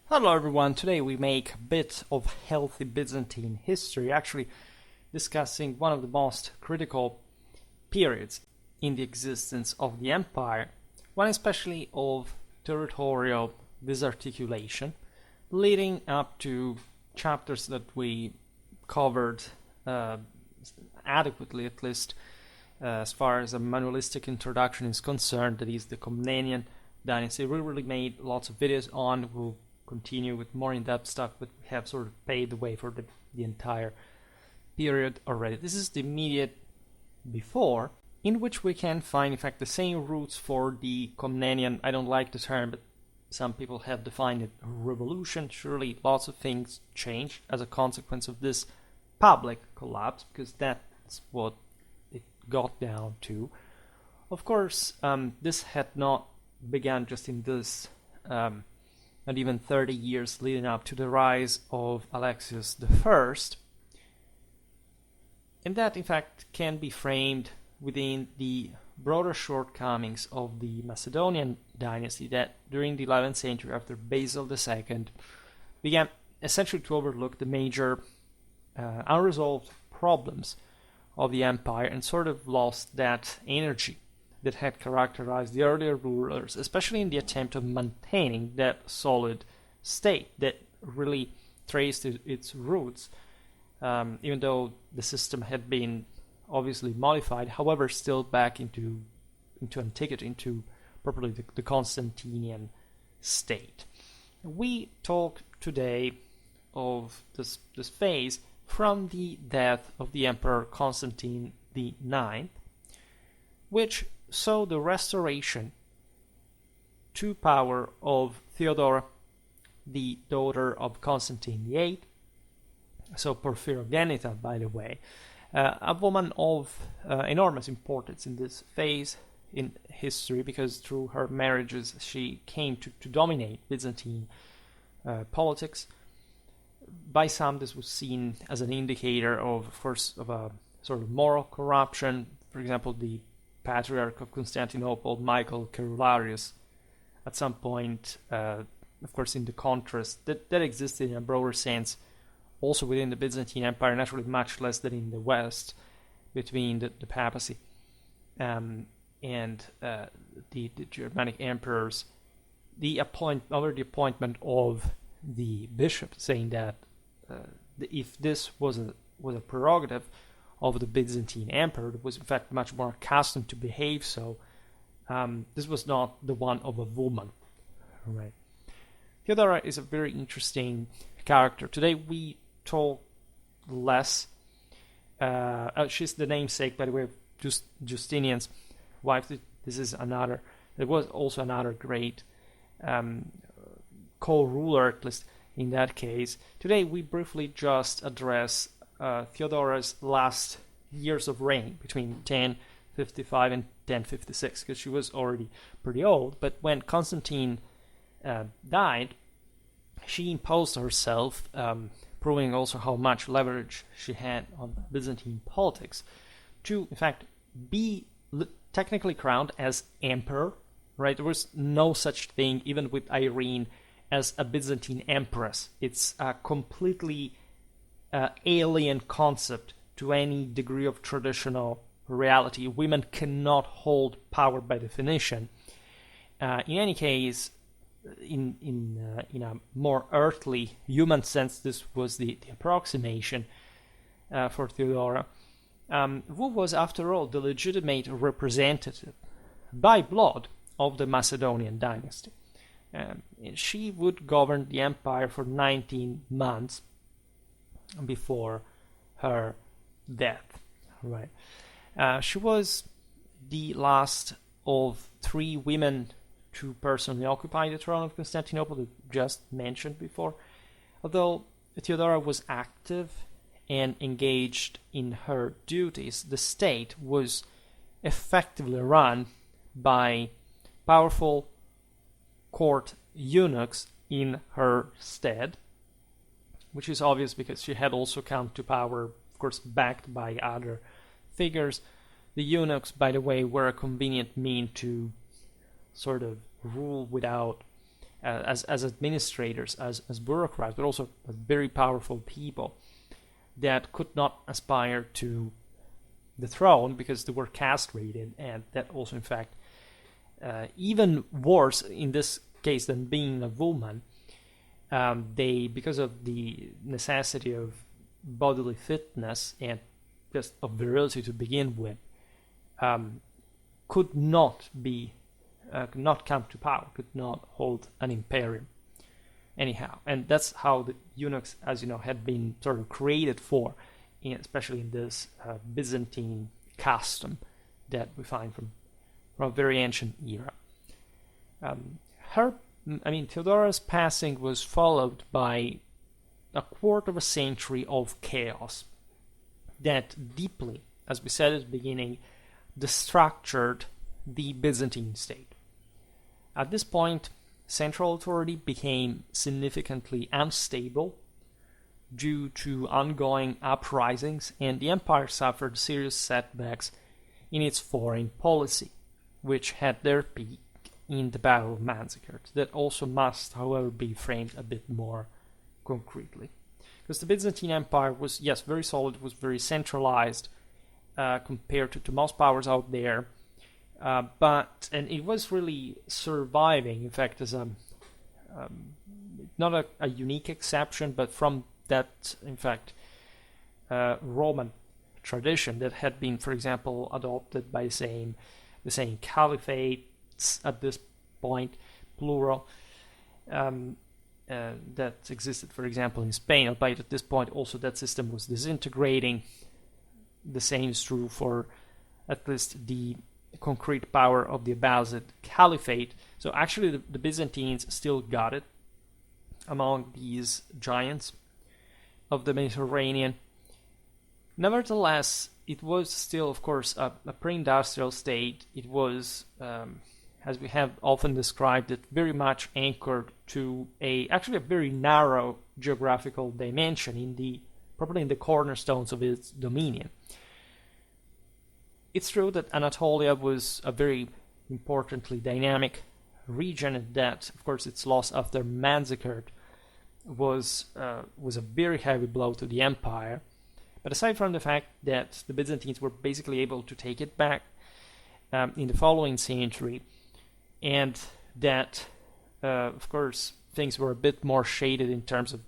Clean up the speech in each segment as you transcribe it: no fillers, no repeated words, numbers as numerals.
Hello everyone, today we make a bit of healthy Byzantine history, actually discussing one of the most critical periods in the existence of the empire, one especially of territorial disarticulation, leading up to chapters that we covered adequately, at least as far as a manualistic introduction is concerned, that is the Komnenian dynasty. We really made lots of videos on. We'll continue with more in-depth stuff, but we have sort of paved the way for the entire period already. This is the immediate before, in which we can find, in fact, the same roots for the Komnenian. I don't like the term, but some people have defined it revolution. Surely lots of things changed as a consequence of this public collapse, because that's what it got down to. Of course, this had not begun just in this not even 30 years leading up to the rise of Alexios I. And that, in fact, can be framed within the broader shortcomings of the Macedonian dynasty that, during the 11th century, after Basil II, began essentially to overlook the major unresolved problems of the empire and sort of lost that energy that had characterized the earlier rulers, especially in the attempt of maintaining that solid state that really traced its roots, even though the system had been obviously modified, however, still back into antiquity, into properly the Constantinian state. We talk today of this phase from the death of the Emperor Constantine IX, which saw the restoration to power of Theodora, the daughter of Constantine VIII, so Porphyrogenita, by the way, a woman of enormous importance in this phase in history, because through her marriages she came to dominate Byzantine politics. By some, this was seen as an indicator of course, of a sort of moral corruption. For example, the Patriarch of Constantinople, Michael Cerularius, at some point, of course, in the contrast that existed in a broader sense also within the Byzantine Empire, naturally much less than in the West, between the papacy and the Germanic emperors, the appointment of the bishop, saying that if this was a prerogative of the Byzantine emperor, that was in fact much more accustomed to behave so. This was not the one of a woman, right? Theodora is a very interesting character. Today we talk less. She's the namesake, by the way, of Justinian's wife. This is another. There was also another great co-ruler, at least in that case. Today we briefly just address Theodora's last years of reign between 1055 and 1056, because she was already pretty old. But when Constantine died, she imposed herself, proving also how much leverage she had on Byzantine politics, to in fact be technically crowned as emperor. Right? There was no such thing, even with Irene, as a Byzantine empress. It's a completely alien concept to any degree of traditional reality. Women cannot hold power by definition. In any case, in a more earthly human sense, this was the approximation for Theodora, who was, after all, the legitimate representative by blood of the Macedonian dynasty. She would govern the empire for 19 months before her death. Right. She was the last of three women to personally occupy the throne of Constantinople that just mentioned before. Although Theodora was active and engaged in her duties, the state was effectively run by powerful court eunuchs in her stead, which is obvious because she had also come to power, of course, backed by other figures. The eunuchs, by the way, were a convenient mean to sort of rule without as administrators, as bureaucrats, but also as very powerful people that could not aspire to the throne because they were castrated, and that also, in fact, even worse in this case than being a woman, they, because of the necessity of bodily fitness and just of virility to begin with, could not come to power, could not hold an imperium anyhow. And that's how the eunuchs, as you know, had been sort of created for, especially in this Byzantine custom that we find from a very ancient era. Theodora's passing was followed by a quarter of a century of chaos that deeply, as we said at the beginning, destructured the Byzantine state. At this point, central authority became significantly unstable due to ongoing uprisings, and the empire suffered serious setbacks in its foreign policy, which had their peak in the Battle of Manzikert. That also must, however, be framed a bit more concretely. Because the Byzantine Empire was, yes, very solid, was very centralized compared to most powers out there, and it was really surviving, in fact, as not a unique exception, but from that, in fact, Roman tradition that had been, for example, adopted by the same caliphates at this point, plural, that existed, for example, in Spain, albeit at this point also that system was disintegrating. The same is true for at least the concrete power of the Abbasid Caliphate. So actually the Byzantines still got it among these giants of the Mediterranean. Nevertheless, it was still, of course, a pre-industrial state. It was, as we have often described it, very much anchored to a very narrow geographical dimension, probably in the cornerstones of its dominion. It's true that Anatolia was a very importantly dynamic region, and that, of course, its loss after Manzikert was a very heavy blow to the empire. But aside from the fact that the Byzantines were basically able to take it back in the following century, and that, of course, things were a bit more shaded in terms of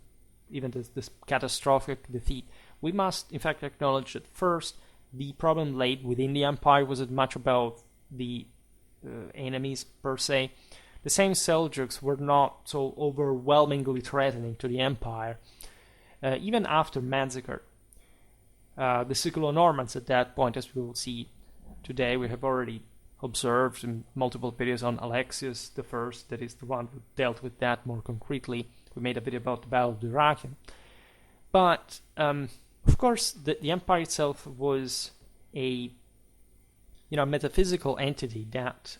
even this catastrophic defeat, we must, in fact, acknowledge that first, the problem laid within the empire wasn't much about the enemies per se. The same Seljuks were not so overwhelmingly threatening to the empire, even after Manzikert. The Siculo-Normans at that point, as we will see today, we have already observed in multiple videos on Alexios I, that is the one who dealt with that more concretely. We made a video about the Battle of Dyrrhachium. But, of course, the empire itself was a metaphysical entity that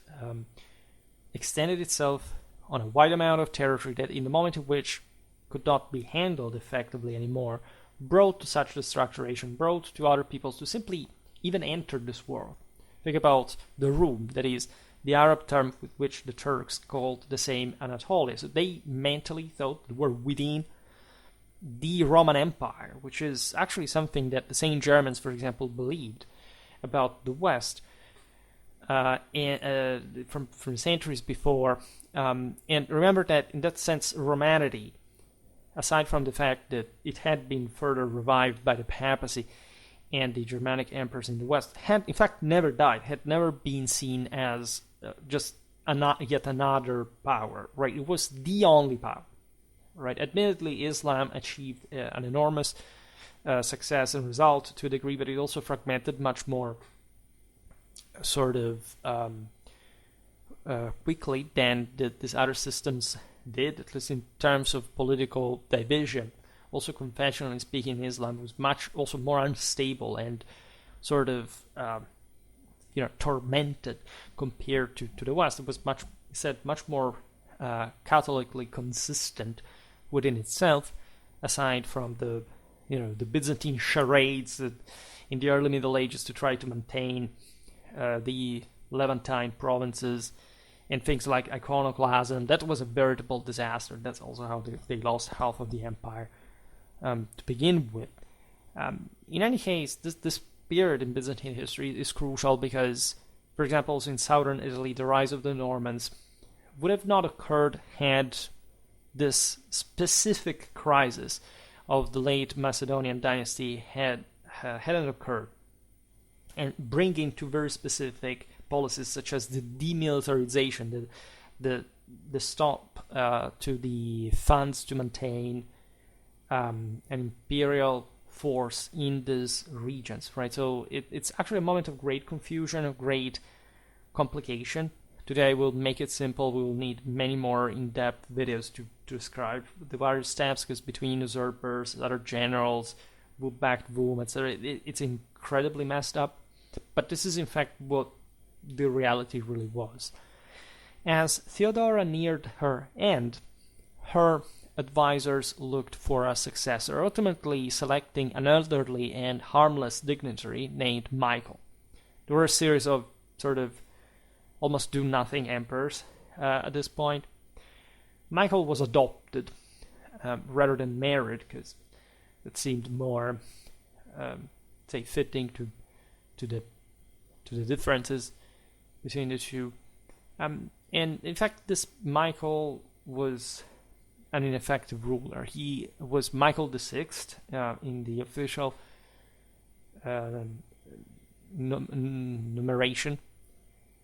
extended itself on a wide amount of territory that, in the moment in which could not be handled effectively anymore, brought to such destructuration, brought to other peoples to simply even enter this world. Think about the Rum, that is, the Arab term with which the Turks called the same Anatolia. So they mentally thought they were within the Roman Empire, which is actually something that the same Germans, for example, believed about the West from centuries before. And remember that, in that sense, Romanity, aside from the fact that it had been further revived by the papacy and the Germanic emperors in the West, had in fact never died, had never been seen as just yet another power, right? It was the only power, right? Admittedly, Islam achieved an enormous success and result to a degree, but it also fragmented much more sort of quickly than these other systems did, at least in terms of political division. Also, conventionally speaking, Islam was much also more unstable and sort of tormented compared to the West. It was much more Catholically consistent within itself, aside from the Byzantine charades that in the early Middle Ages to try to maintain the Levantine provinces and things like iconoclasm. That was a veritable disaster. That's also how they lost half of the empire to begin with. In any case, this period in Byzantine history is crucial because, for example, in southern Italy, the rise of the Normans would have not occurred had this specific crisis of the late Macedonian dynasty hadn't occurred, and bringing to very specific policies such as the demilitarization, the stop to the funds to maintain an imperial force in these regions, right? So it's actually a moment of great confusion, of great complication. Today we'll make it simple. We will need many more in-depth videos to describe the various steps, because between usurpers, other generals, who backed whom, etc., it's incredibly messed up. But this is in fact what the reality really was. As Theodora neared her end, her advisors looked for a successor, ultimately selecting an elderly and harmless dignitary named Michael. There were a series of sort of almost do-nothing emperors at this point. Michael was adopted rather than married, because it seemed more, say, fitting to the differences between the two. And in fact, this Michael was an ineffective ruler. He was Michael VI in the official numeration.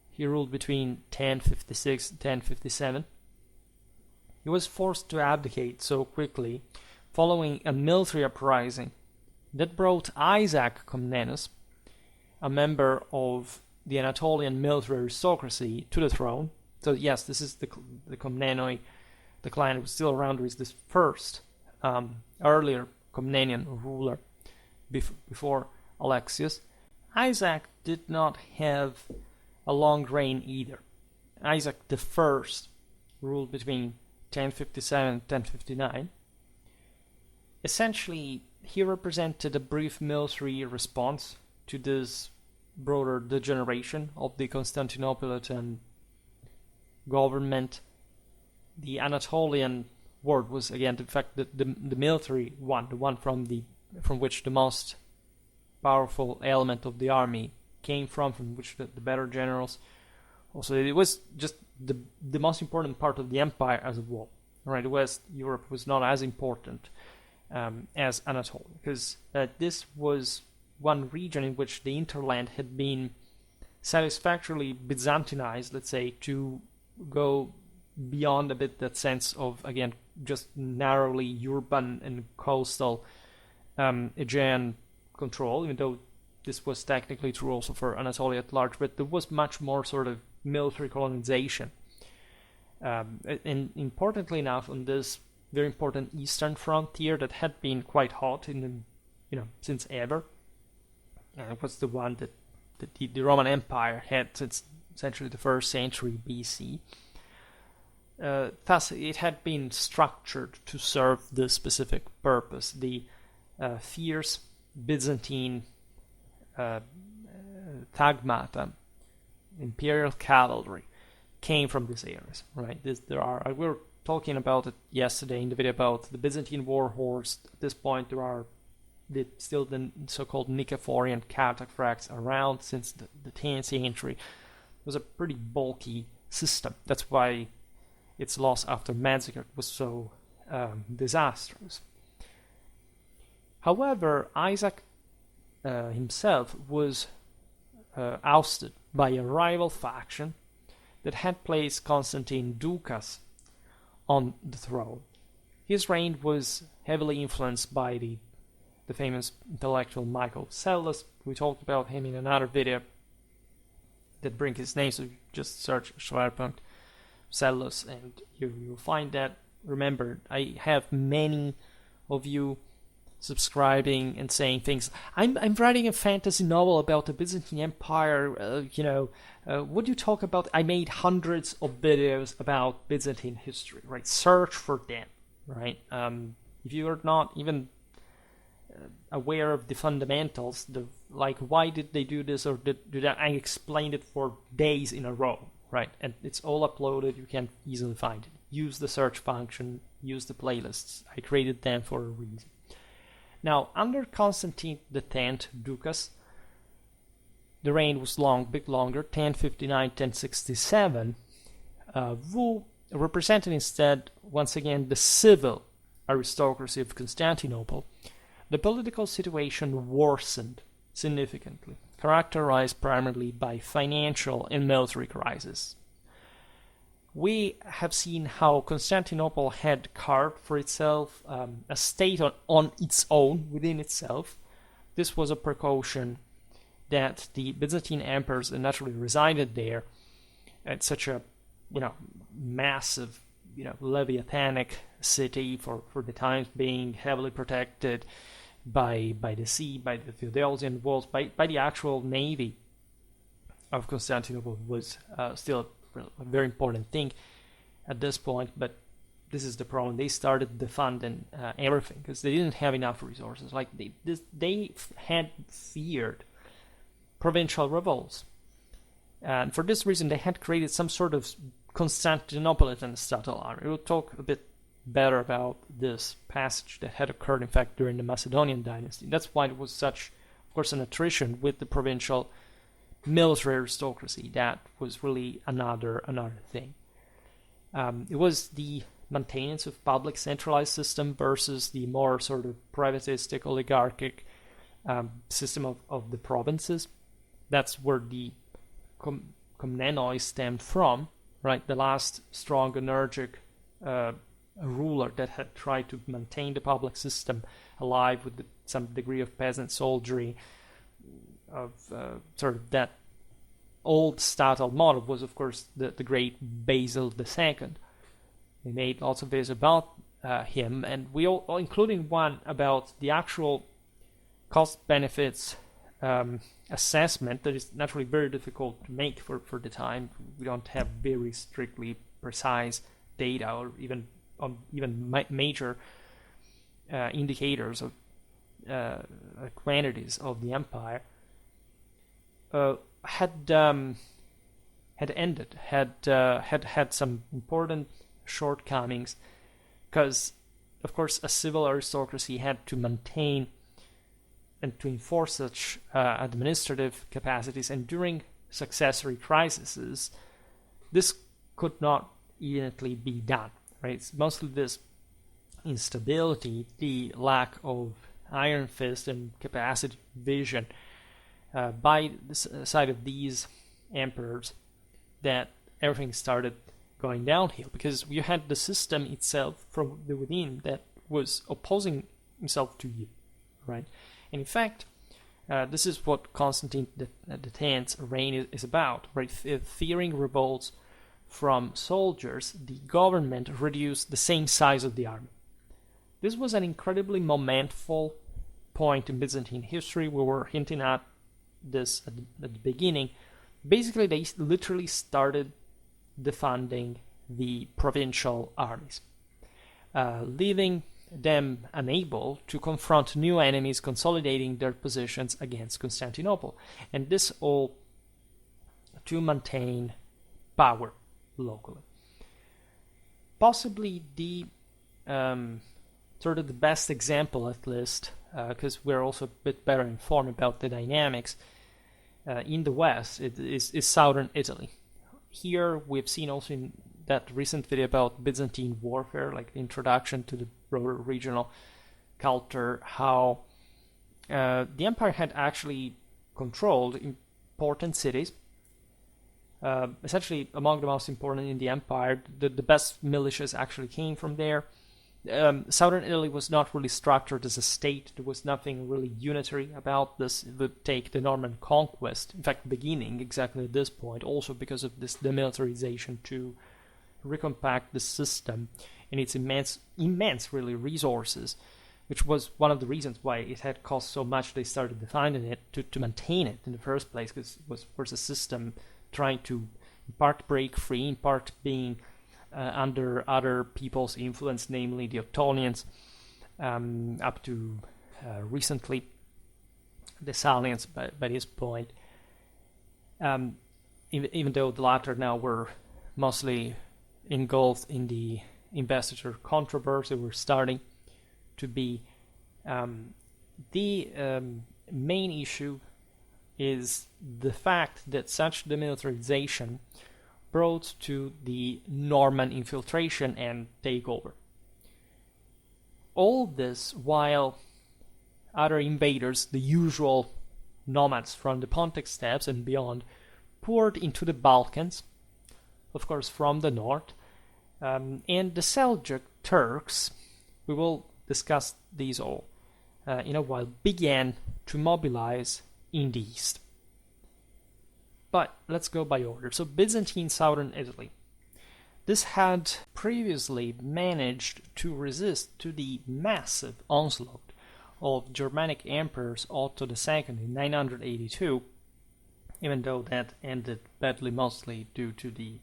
He ruled between 1056 and 1057. He was forced to abdicate so quickly following a military uprising that brought Isaac Comnenus, a member of the Anatolian military aristocracy, to the throne. So yes, this is the Komnenoi, the clan who was still around, who is this first earlier Komnenian ruler before Alexios. Isaac did not have a long reign either. Isaac I ruled between 1057 and 1059. Essentially, he represented a brief military response to this broader degeneration of the Constantinopolitan government. The Anatolian ward was, again, in fact, the military one, the one from which the most powerful element of the army came from which the better generals. Also, it was just the most important part of the empire as a whole. Right, West Europe was not as important as Anatolia, because this was one region in which the hinterland had been satisfactorily Byzantinized, let's say, to go beyond a bit that sense of, again, just narrowly urban and coastal Aegean control, even though this was technically true also for Anatolia at large, but there was much more sort of military colonization. And importantly enough, on this very important eastern frontier that had been quite hot since ever, it was the one that the Roman Empire had since essentially the 1st century BC. Thus, it had been structured to serve this specific purpose. The fierce Byzantine tagmata, imperial cavalry, came from these areas. Right? We were talking about it yesterday in the video about the Byzantine war horse. At this point, there are still the so-called Nicephorian cataphracts around since the 10th century. It was a pretty bulky system. That's why its loss after Manzikert was so disastrous. However, Isaac himself was ousted by a rival faction that had placed Constantine Ducas on the throne. His reign was heavily influenced by the famous intellectual Michael Psellus. We talked about him in another video that brings his name, so just search Schwerpunkt Psellus and you'll find that. Remember, I have many of you subscribing and saying things. I'm writing a fantasy novel about the Byzantine Empire. What do you talk about? I made hundreds of videos about Byzantine history. Right, search for them. Right, if you are not even aware of the fundamentals, like why did they do this or do that, I explained it for days in a row. right? And it's all uploaded. You can easily find it. Use the search function. Use the playlists. I created them for a reason. Now, under Constantine X Ducas, the reign was long, bit longer, 1059-1067, who represented instead, once again, the civil aristocracy of Constantinople. The political situation worsened significantly, characterized primarily by financial and military crisis. We have seen how Constantinople had carved for itself a state on its own, within itself. This was a precaution that the Byzantine emperors naturally resided there at such a massive, leviathanic city for the times being, heavily protected by the sea, by the Theodosian walls, by the actual navy of Constantinople was still a very important thing at this point. But this is the problem. They started defunding everything because they didn't have enough resources. Like they had feared provincial revolts. And for this reason, they had created some sort of Constantinopolitan statual army. We'll talk a bit better about this passage that had occurred, in fact, during the Macedonian dynasty. That's why it was such, of course, an attrition with the provincial military aristocracy. That was really another thing. It was the maintenance of public centralized system versus the more sort of privatistic, oligarchic system of the provinces. That's where the komnenoi stemmed from, right? The last strong, energic ruler that had tried to maintain the public system alive with some degree of peasant soldiery, of sort of that old statal model was, of course, the great Basil II. We made lots of videos about him, and we all, including one about the actual cost benefits assessment that is naturally very difficult to make for the time. We don't have very strictly precise data or even major indicators of quantities of the empire. Had some important shortcomings because, of course, a civil aristocracy had to maintain and to enforce such administrative capacities, and during successory crises, this could not easily be done. Right? It's mostly this instability, the lack of iron fist and capacity vision by the side of these emperors that everything started going downhill, because you had the system itself from the within that was opposing himself to you, right? And in fact, this is what Constantine X's reign is about, right? Fearing revolts from soldiers, the government reduced the same size of the army. This was an incredibly momentful point in Byzantine history. We were hinting at this at the beginning. Basically, they literally started defunding the provincial armies, leaving them unable to confront new enemies, consolidating their positions against Constantinople. And this all to maintain power locally. Possibly the sort of the best example, at least, because we're also a bit better informed about the dynamics in the West, is southern Italy. Here we've seen also in that recent video about Byzantine warfare, like the introduction to the broader regional culture, how the empire had actually controlled important cities. Essentially, among the most important in the empire, the best militias actually came from there. Southern Italy was not really structured as a state. There was nothing really unitary about this. It would take the Norman conquest, in fact, beginning exactly at this point, also because of this demilitarization, to recompact the system and its immense really resources, which was one of the reasons why it had cost so much. They started defining it to maintain it in the first place, because it was, of course, a system trying to in part break free, in part being under other people's influence, namely the Ottonians, up to recently the Salians by this point. In even though the latter now were mostly engulfed in the investiture controversy, were starting to be. The main issue is the fact that such demilitarization brought to the Norman infiltration and takeover. All this while other invaders, the usual nomads from the Pontic steppes and beyond, poured into the Balkans, of course from the north, and the Seljuk Turks, we will discuss these all in a while, began to mobilize in the east. But let's go by order. So Byzantine southern Italy. This had previously managed to resist to the massive onslaught of Germanic emperors Otto II in 982, even though that ended badly mostly due to the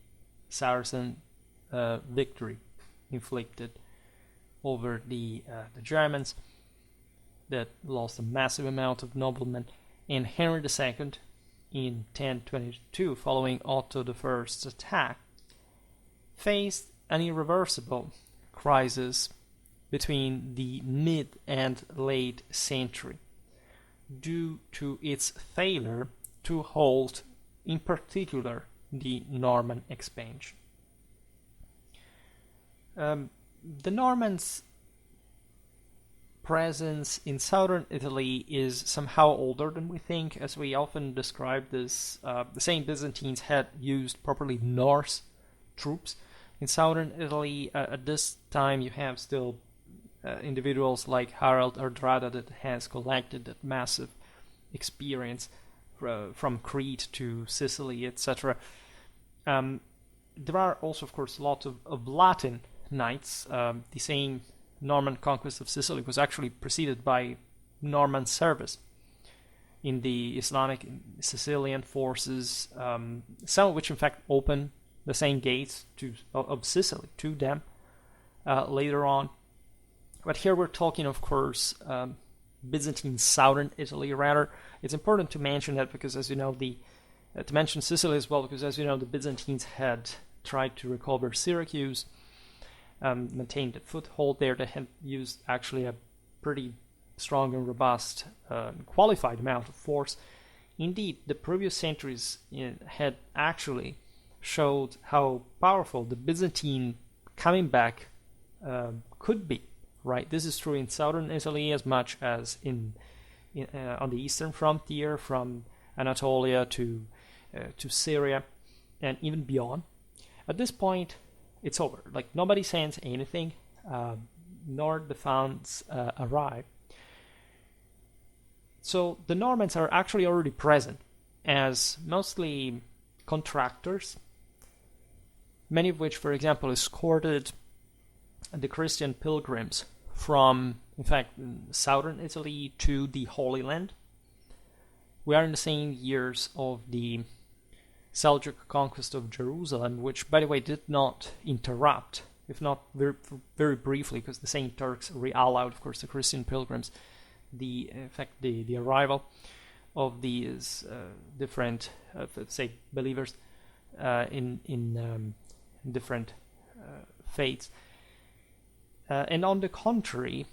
Saracen victory inflicted over the Germans that lost a massive amount of noblemen, and Henry II in 1022, following Otto I's attack, faced an irreversible crisis between the mid and late century due to its failure to halt, in particular, the Norman expansion. The Normans' presence in southern Italy is somehow older than we think, as we often describe this. The same Byzantines had used properly Norse troops in southern Italy. At this time, you have still individuals like Harald Hardrada that has collected that massive experience from Crete to Sicily, etc. There are also, of course, a lot of Latin knights. The same Norman conquest of Sicily was actually preceded by Norman service in the Islamic Sicilian forces, some of which in fact opened the same gates of Sicily to them later on. But here we're talking, of course, Byzantine southern Italy. Rather, it's important to mention that because, as you know, to mention Sicily as well, because as you know, the Byzantines had tried to recover Syracuse, maintained a foothold there. They had used actually a pretty strong and robust, qualified amount of force. Indeed, the previous centuries had actually showed how powerful the Byzantine coming back could be. Right, this is true in southern Italy as much as on the eastern frontier, from Anatolia to Syria, and even beyond. At this point, it's over. Like, nobody sends anything, nor the funds arrive. So the Normans are actually already present as mostly contractors, many of which, for example, escorted the Christian pilgrims from, in fact, southern Italy to the Holy Land. We are in the same years of the Seljuk conquest of Jerusalem, which, by the way, did not interrupt, if not very, very briefly, because the same Turks re-allowed, of course, the Christian pilgrims, the arrival of these different, let's say, believers in different faiths. And on the contrary,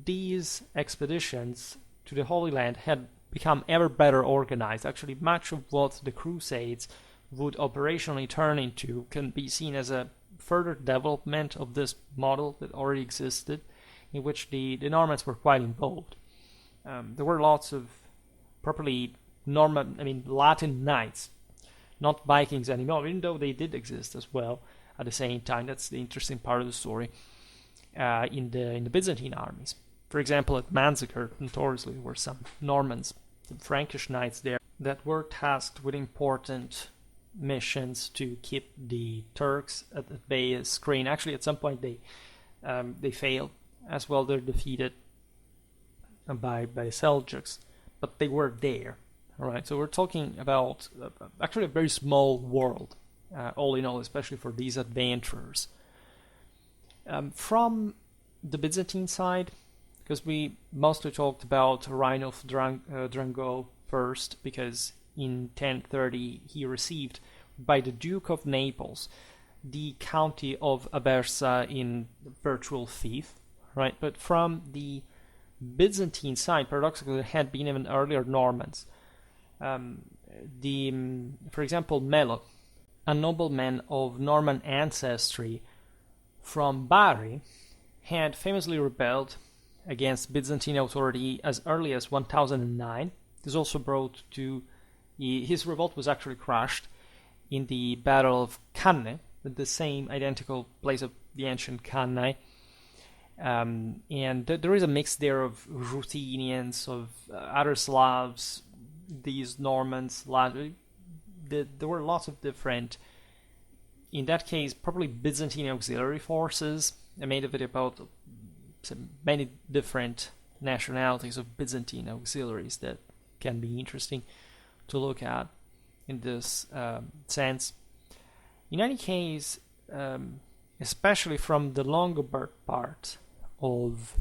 these expeditions to the Holy Land had become ever better organized. Actually, much of what the Crusades would operationally turn into can be seen as a further development of this model that already existed, in which the Normans were quite involved. There were lots of properly Latin knights, not Vikings anymore, even though they did exist as well at the same time. That's the interesting part of the story. In the Byzantine armies. For example, at Manzikert, notoriously, were some Normans, some Frankish knights there, that were tasked with important missions to keep the Turks at bay as screen. Actually, at some point they failed as well. They're defeated by Seljuks, but they were there. All right, so we're talking about actually a very small world, all in all, especially for these adventurers. From the Byzantine side, because we mostly talked about Reinulf Drango first, because in 1030 he received by the Duke of Naples the county of Aversa in virtual fief, right? But from the Byzantine side, paradoxically, there had been even earlier Normans. For example, Melo, a nobleman of Norman ancestry from Bari, had famously rebelled against Byzantine authority as early as 1009. This also brought to his revolt was actually crushed in the Battle of Cannae, at the same identical place of the ancient Cannae. And there is a mix there of Ruthenians, of other Slavs, these Normans. There were lots of different, in that case, probably Byzantine auxiliary forces. I made a video about many different nationalities of Byzantine auxiliaries that can be interesting to look at in this sense. In any case, especially from the Longobarд part of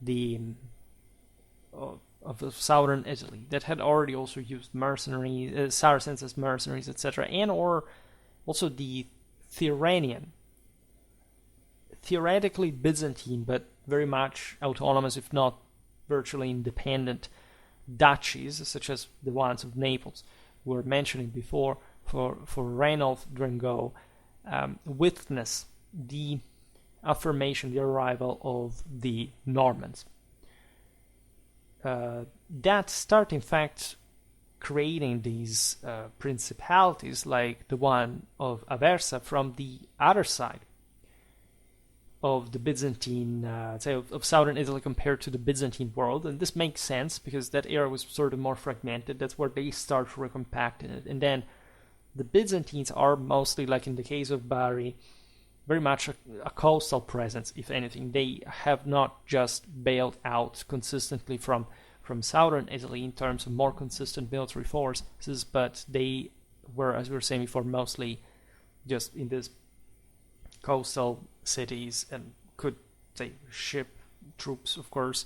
the of southern Italy, that had already also used mercenaries, Saracens as mercenaries, etc., and or also the Tyrrhenian, theoretically Byzantine, but very much autonomous, if not virtually independent duchies, such as the ones of Naples, we were mentioning before, for Ranulf Drengot, witness the affirmation, the arrival of the Normans. That start, in fact, creating these principalities like the one of Aversa from the other side of the Byzantine, of southern Italy compared to the Byzantine world. And this makes sense because that era was sort of more fragmented. That's where they start recompacting it. And then the Byzantines are mostly, like in the case of Bari, very much a coastal presence, if anything. They have not just bailed out consistently from southern Italy in terms of more consistent military forces, but they were, as we were saying before, mostly just in these coastal cities and could, say, ship troops, of course,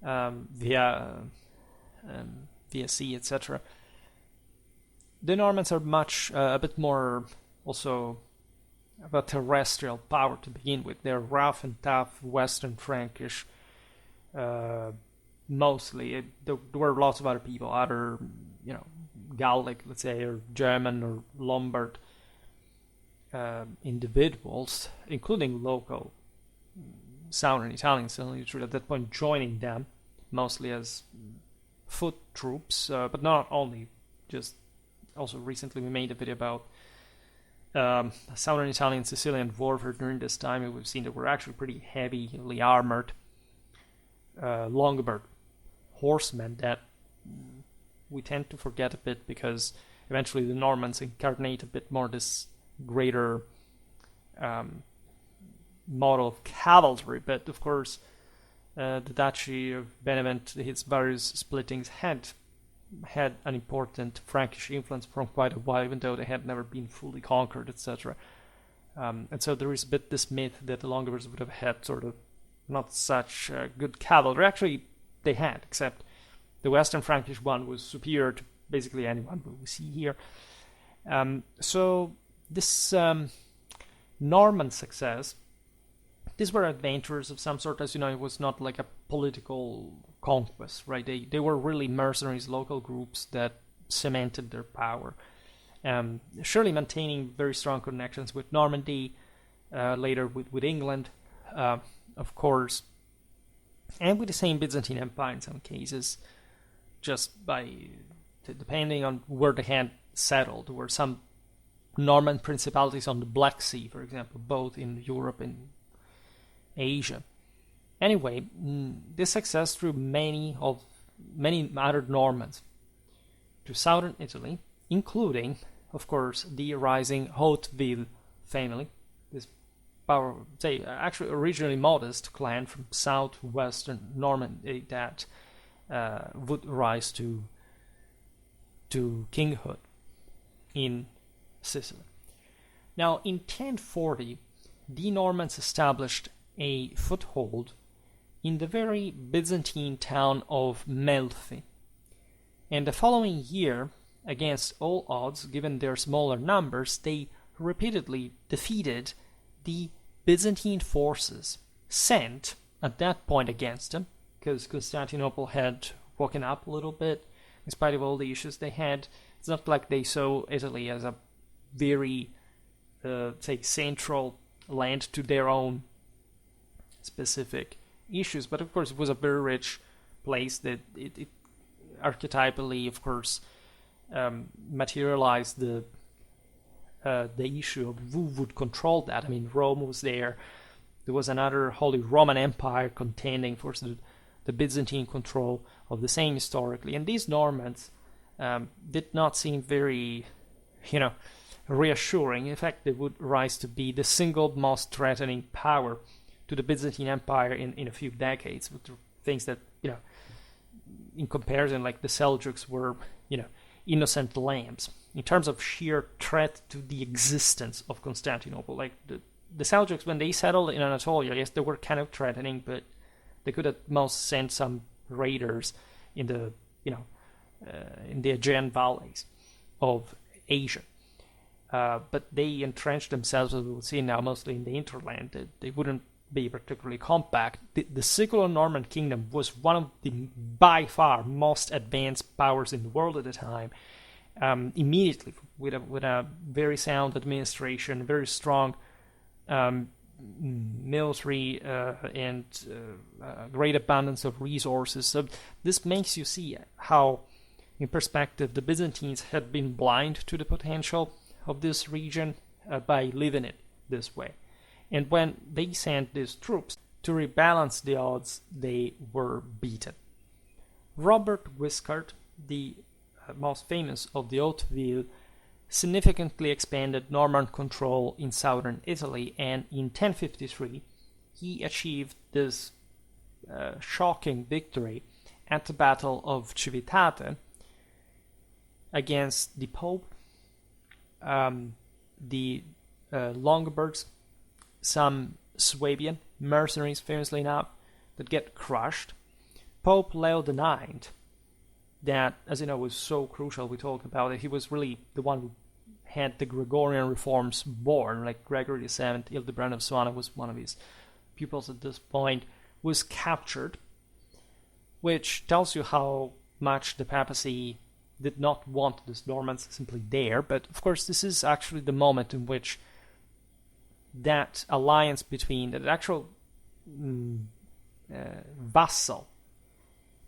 via sea, etc. The Normans are much, a bit more also of a terrestrial power to begin with. They're rough and tough, Western Frankish, mostly. There were lots of other people, other, Gallic, let's say, or German or Lombard individuals, including local southern Italians, at that point joining them, mostly as foot troops, but not only, just also recently we made a video about southern Italian Sicilian warfare during this time, and we've seen that we're actually pretty heavily armored Longobards horsemen that we tend to forget a bit because eventually the Normans incarnate a bit more this greater model of cavalry. But of course, the Duchy of Benevent, its various splittings, had an important Frankish influence for quite a while, even though they had never been fully conquered, etc. And so there is a bit this myth that the Longobards would have had sort of not such good cavalry. Actually, they had, except the Western Frankish one was superior to basically anyone we see here. So this Norman success, these were adventurers of some sort. As you know, it was not like a political conquest, right? They were really mercenaries, local groups that cemented their power. Surely maintaining very strong connections with Normandy, later with England, of course, and with the same Byzantine Empire in some cases, just by depending on where they had settled. There were some Norman principalities on the Black Sea, for example, both in Europe and Asia. Anyway, this success drew many other Normans to southern Italy, including, of course, the rising Hauteville family, this actually originally modest clan from southwestern Normandy that would rise to kinghood in Sicily. Now, in 1040, the Normans established a foothold in the very Byzantine town of Melfi. And the following year, against all odds, given their smaller numbers, they repeatedly defeated the Byzantine forces sent at that point against them, because Constantinople had woken up a little bit, in spite of all the issues they had. It's not like they saw Italy as a very, say, central land to their own specific issues, but of course it was a very rich place that it archetypally, of course, materialized the issue of who would control that. I mean, Rome was there. There was another Holy Roman Empire contending for the Byzantine control of the same historically. And these Normans did not seem very, reassuring. In fact, they would rise to be the single most threatening power to the Byzantine Empire in a few decades, with things that, in comparison, like the Seljuks were, innocent lambs. In terms of sheer threat to the existence of Constantinople, like the Seljuks, when they settled in Anatolia, yes, they were kind of threatening, but they could at most send some raiders in the, in the Aegean valleys of Asia. But they entrenched themselves, as we will see now, mostly in the hinterland. They wouldn't be particularly compact. The secular Norman kingdom was one of the, by far, most advanced powers in the world at the time. Immediately, with a very sound administration, very strong military, and great abundance of resources. So this makes you see how, in perspective, the Byzantines had been blind to the potential of this region by living it this way. And when they sent these troops to rebalance the odds, they were beaten. Robert Guiscard, the most famous of the Hauteville, significantly expanded Norman control in southern Italy, and in 1053 he achieved this shocking victory at the Battle of Civitate against the Pope, the Longobards, some Swabian mercenaries, famously enough, that get crushed. Pope Leo IX, that, as you know, was so crucial, we talked about it, he was really the one who had the Gregorian reforms born, like Gregory VII, Hildebrand of Suana was one of his pupils at this point, was captured, which tells you how much the papacy did not want the Normans simply there. But of course this is actually the moment in which that alliance between the actual vassal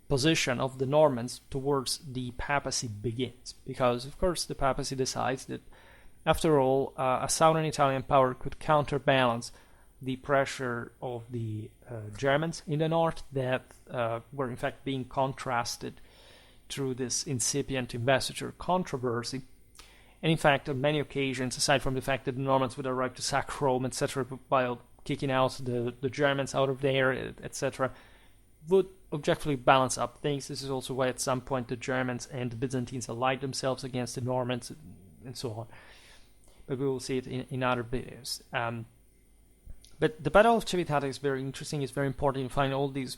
position of the Normans towards the papacy begins, because of course the papacy decides that after all a southern Italian power could counterbalance the pressure of the Germans in the north that were in fact being contrasted through this incipient investiture controversy. And in fact, on many occasions, aside from the fact that the Normans would arrive to sack Rome, etc., while kicking out the Germans out of there, etc., would objectively balance up things. This is also why at some point the Germans and the Byzantines allied themselves against the Normans and so on. But we will see it in other videos. But the Battle of Civitate is very interesting. It's very important. You find all these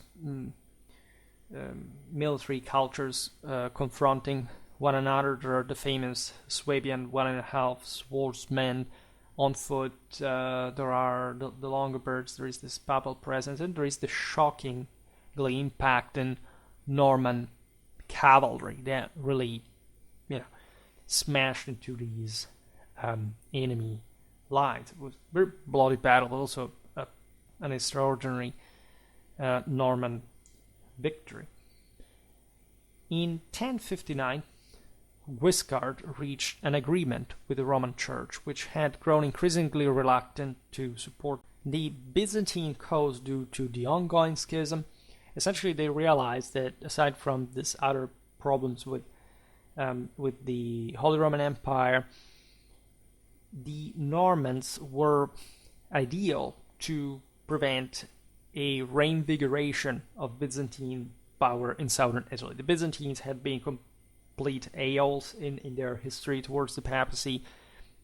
military cultures confronting one another. There are the famous Swabian 1.5 swordsmen on foot. There are the Longobards. There is this papal presence, and there is the shockingly impacting Norman cavalry that really, smashed into these enemy lines. It was a very bloody battle, but also an extraordinary Norman victory. In 1059, Guiscard reached an agreement with the Roman Church, which had grown increasingly reluctant to support the Byzantine cause due to the ongoing schism. Essentially, they realized that aside from these other problems with the Holy Roman Empire, the Normans were ideal to prevent a reinvigoration of Byzantine power in southern Italy. The Byzantines had been complete AOs in their history towards the papacy.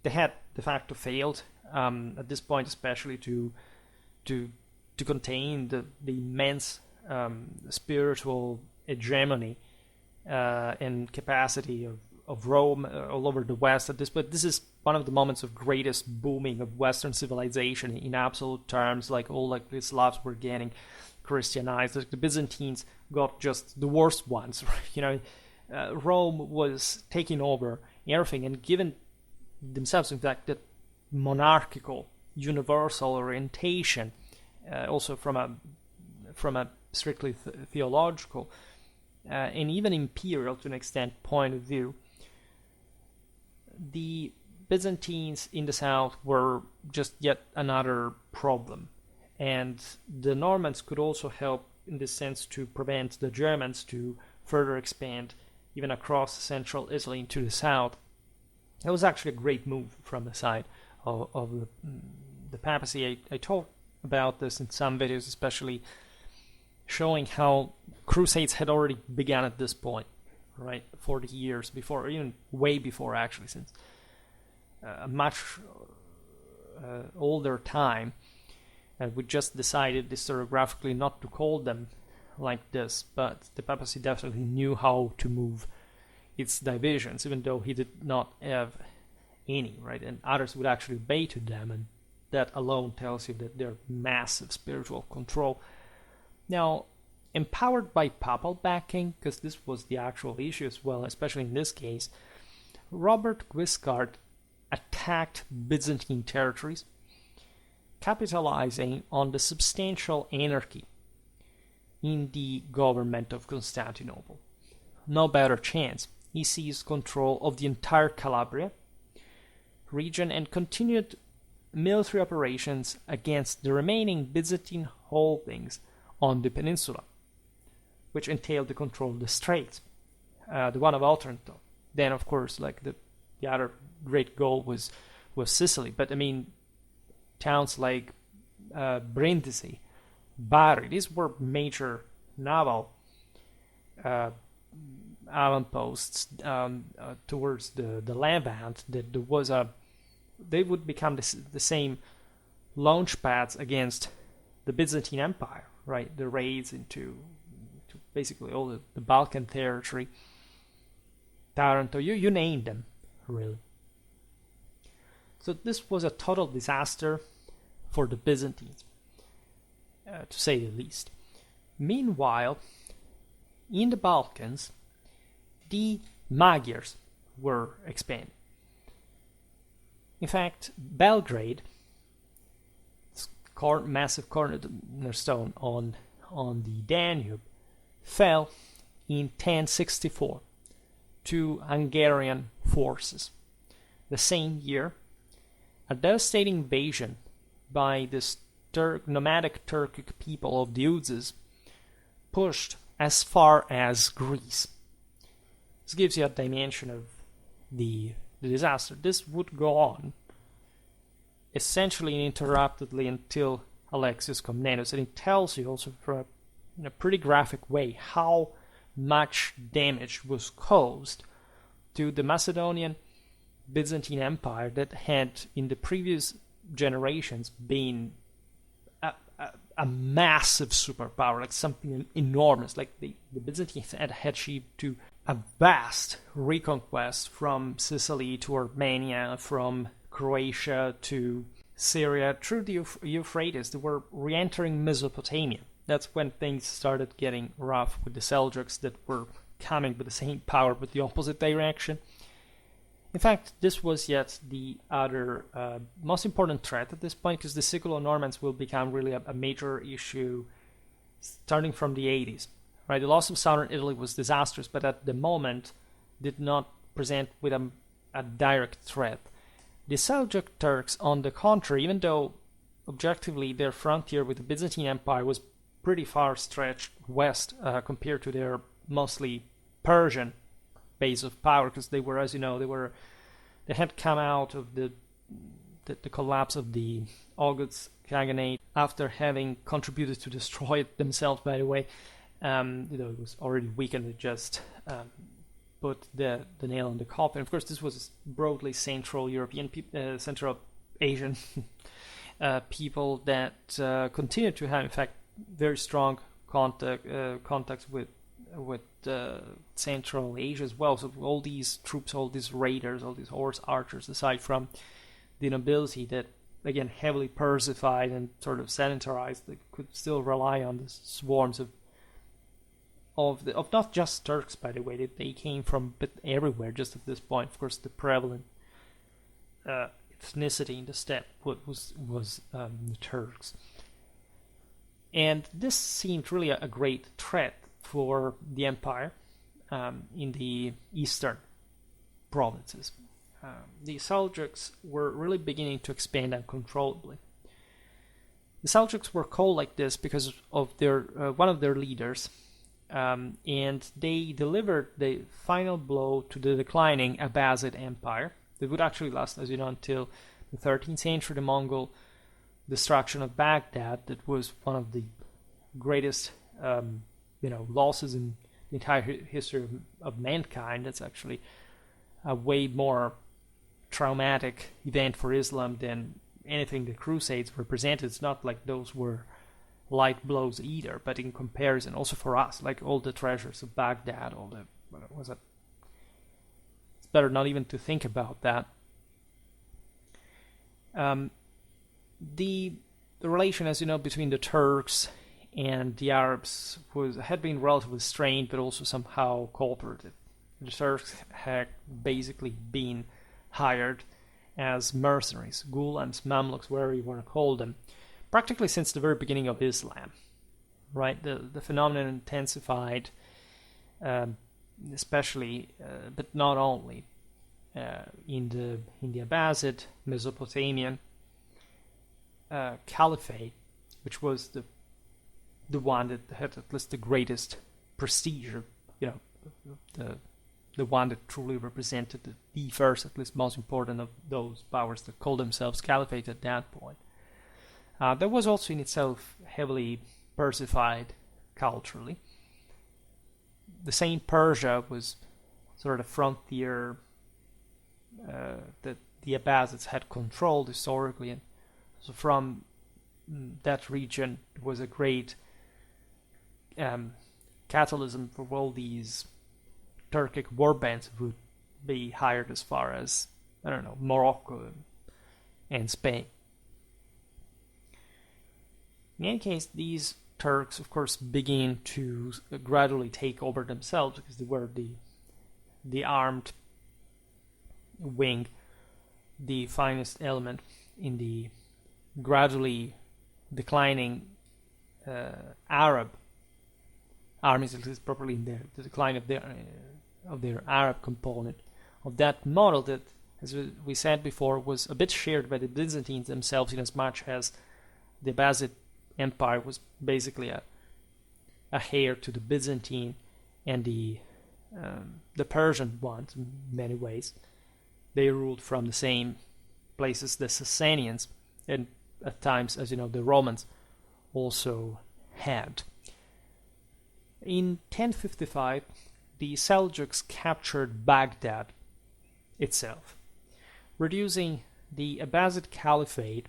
They had de facto failed at this point, especially to contain the immense spiritual hegemony and capacity of Rome all over the West at this point. This is one of the moments of greatest booming of Western civilization in absolute terms. Like all like the Slavs were getting Christianized. Like the Byzantines got just the worst ones. Rome was taking over everything and given themselves, in fact, that monarchical universal orientation, also from a strictly theological and even imperial to an extent point of view. The Byzantines in the south were just yet another problem, and the Normans could also help in this sense to prevent the Germans to further expand even across central Italy into the south. It was actually a great move from the side of the papacy. I talked about this in some videos, especially showing how crusades had already begun at this point, right? 40 years before, or even way before actually, since a much older time. And we just decided historiographically not to call them like this, but the papacy definitely knew how to move its divisions, even though he did not have any, right? And others would actually obey to them, and that alone tells you that they're massive spiritual control. Now, empowered by papal backing, because this was the actual issue as well, especially in this case, Robert Guiscard attacked Byzantine territories, capitalizing on the substantial anarchy in the government of Constantinople. No better chance. He seized control of the entire Calabria region and continued military operations against the remaining Byzantine holdings on the peninsula, which entailed the control of the straits, the one of Otranto. Then, of course, like the other great goal was Sicily. But I mean, towns like Brindisi, Bari, these were major naval avamposts towards the Levant. They would become the same launch pads against the Byzantine Empire, right? The raids into basically all the Balkan territory, Taranto, you name them, really. So this was a total disaster for the Byzantines, to say the least. Meanwhile, in the Balkans, the Magyars were expanding. In fact, Belgrade, massive cornerstone on the Danube, fell in 1064 to Hungarian forces. The same year, a devastating invasion by the nomadic Turkic people of the Uzes pushed as far as Greece. This gives you a dimension of the disaster. This would go on essentially uninterruptedly until Alexios Comnenus, and it tells you also in a pretty graphic way how much damage was caused to the Macedonian Byzantine Empire that had in the previous generations been a massive superpower, like something enormous. Like the Byzantines had achieved to a vast reconquest from Sicily to Armenia, from Croatia to Syria, through the Euphrates. They were re-entering Mesopotamia. That's when things started getting rough with the Seljuks that were coming with the same power but the opposite direction. In fact, this was yet the other most important threat at this point, because the Siculo-Normans will become really a major issue starting from the 80s. Right? The loss of southern Italy was disastrous, but at the moment did not present with a direct threat. The Seljuk Turks, on the contrary, even though objectively their frontier with the Byzantine Empire was pretty far stretched west compared to their mostly Persian base of power, because they were, as you know, they had come out of the collapse of the August Khaganate after having contributed to destroy it themselves, by the way. It was already weakened. It just put the nail on the coffin. Of course, this was broadly Central European, Central Asian people that continued to have, in fact, very strong contacts with Central Asia as well. So all these troops, all these raiders, all these horse archers, aside from the nobility that again heavily Persified and sort of sedentarized, they could still rely on the swarms of not just Turks, by the way, that they came from but everywhere. Just at this point, of course, the prevalent ethnicity in the steppe was the Turks, and this seemed really a great threat for the empire in the eastern provinces. The Seljuks were really beginning to expand uncontrollably. The Seljuks were called like this because of their one of their leaders, and they delivered the final blow to the declining Abbasid Empire. That would actually last, as you know, until the 13th century, the Mongol destruction of Baghdad. That was one of the greatest losses in the entire history of mankind. That's actually a way more traumatic event for Islam than anything the Crusades represented. It's not like those were light blows either, but in comparison, also for us, like all the treasures of Baghdad, all the what was it? It's better not even to think about that. The relation, as you know, between the Turks and the Arabs had been relatively strained, but also somehow cooperative. The Turks had basically been hired as mercenaries, Gulams, Mamluks, whatever you want to call them, practically since the very beginning of Islam. Right, the phenomenon intensified, especially, but not only, in the Abbasid Mesopotamian Caliphate, which was the one that had at least the greatest prestige, the one that truly represented the first, at least most important of those powers that called themselves Caliphate at that point. That was also in itself heavily Persified culturally. The same Persia was sort of a frontier that the Abbasids had controlled historically, and so from that region was a great catalysm for all these Turkic warbands would be hired as far as, Morocco and Spain. In any case, these Turks, of course, begin to gradually take over themselves because they were the armed wing, the finest element in the gradually declining Arab armies, at least properly in the decline of their Arab component of that model that, as we said before, was a bit shared by the Byzantines themselves, in as much as the Abbasid Empire was basically a heir to the Byzantine and the Persian ones in many ways. They ruled from the same places the Sasanians, and at times, as you know, the Romans also had. In 1055, the Seljuks captured Baghdad itself, reducing the Abbasid Caliphate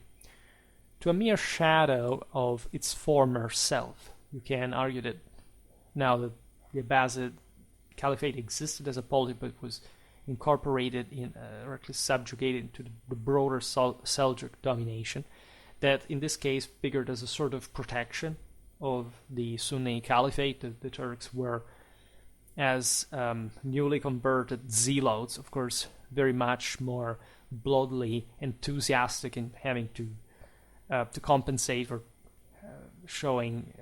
to a mere shadow of its former self. You can argue that now that the Abbasid Caliphate existed as a polity, but was incorporated in, or at least subjugated into the broader Seljuk domination, that in this case figured as a sort of protection of the Sunni Caliphate. The Turks were, as newly converted zealots, of course, very much more bloodily enthusiastic in having to compensate for showing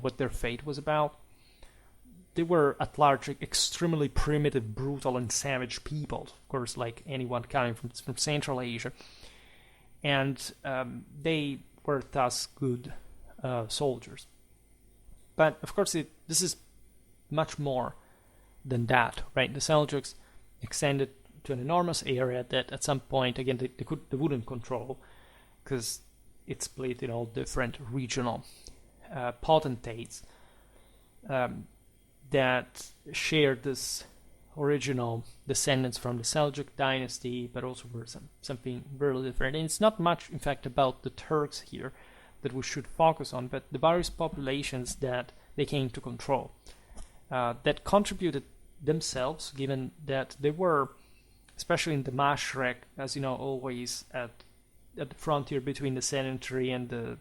what their fate was about. They were at large extremely primitive, brutal, and savage people, of course, like anyone coming from Central Asia, and they were thus good soldiers. But of course, this is much more than that, right? The Seljuks extended to an enormous area that at some point, again, they wouldn't control, because it split in all different regional potentates that shared this original descendants from the Seljuk dynasty, but also were something really different. And it's not much, in fact, about the Turks here, that we should focus on, but the various populations that they came to control that contributed themselves, given that they were, especially in the Mashrek, as you know, always at the frontier between the sedentary and the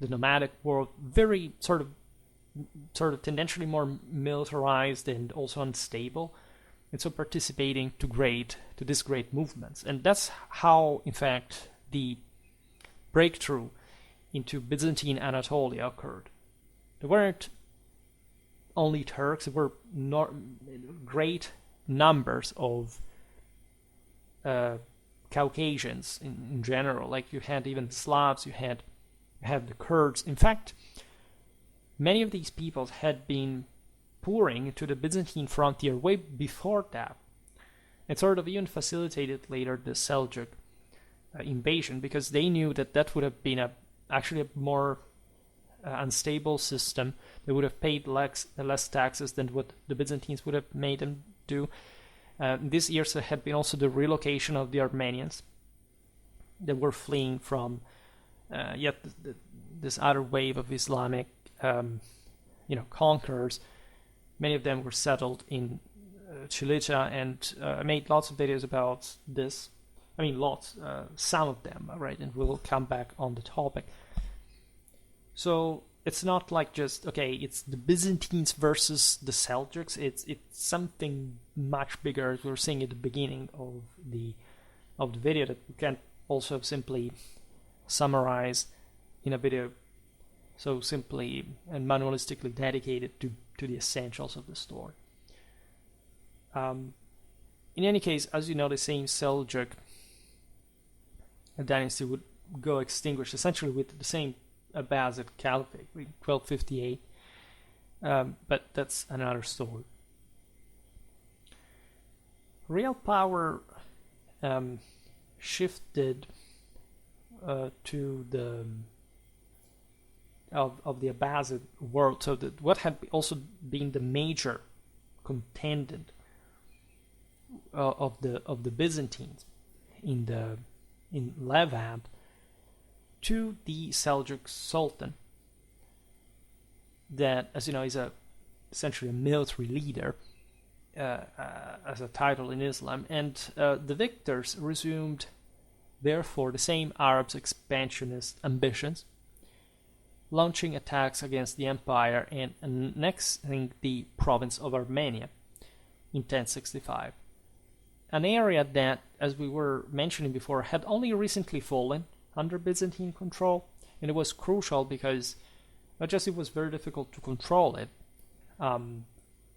nomadic world, very sort of tendentially more militarized and also unstable, and so participating to these great movements. And that's how, in fact, the breakthrough into Byzantine Anatolia occurred. There weren't only Turks, there were great numbers of Caucasians in general. Like you had even Slavs, you had the Kurds. In fact, many of these peoples had been pouring to the Byzantine frontier way before that, and sort of even facilitated later the Seljuk invasion, because they knew that would have been actually a more unstable system. They would have paid less taxes than what the Byzantines would have made them do. This year there had been also the relocation of the Armenians that were fleeing from this other wave of Islamic conquerors. Many of them were settled in Cilicia, and I made lots of videos about this. I mean, some of them, right? And we'll come back on the topic. So it's not like just, okay, it's the Byzantines versus the Seljuks. It's something much bigger, as we were saying at the beginning of the video, that we can't also simply summarize in a video so simply and manualistically dedicated to the essentials of the story. In any case, as you know, the same Seljuk dynasty would go extinguished essentially with the same Abbasid Caliphate in 1258, but that's another story. Real power shifted to the of the Abbasid world, so that what had also been the major contendant of the Byzantines in Levant, to the Seljuk Sultan, that, as you know, is essentially a military leader as a title in Islam, and the victors resumed therefore the same Arabs' expansionist ambitions, launching attacks against the empire and annexing the province of Armenia in 1065, an area that, as we were mentioning before, had only recently fallen under Byzantine control, and it was crucial because not just it was very difficult to control it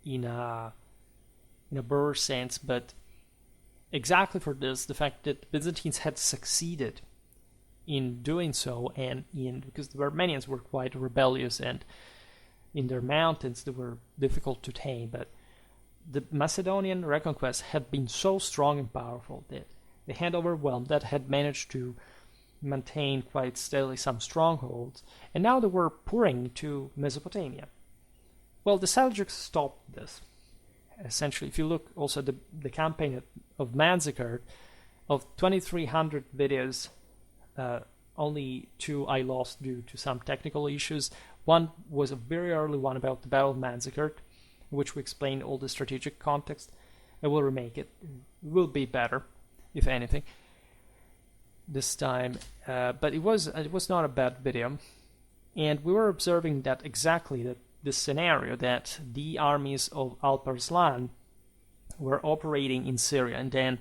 in a broader sense, but exactly for this, the fact that the Byzantines had succeeded in doing so, and because the Armenians were quite rebellious, and in their mountains they were difficult to tame, but the Macedonian reconquest had been so strong and powerful that they had overwhelmed, that had managed to maintain quite steadily some strongholds, and now they were pouring to Mesopotamia. Well, the Seljuks stopped this. Essentially, if you look also at the campaign of Manzikert, of 2,300 videos, only 2 I lost due to some technical issues. One was a very early one about the Battle of Manzikert, in which we explain all the strategic context. I will remake it. It will be better, if anything, this time. But it was not a bad video, and we were observing that exactly that this scenario, that the armies of Alp-Arslan were operating in Syria, and then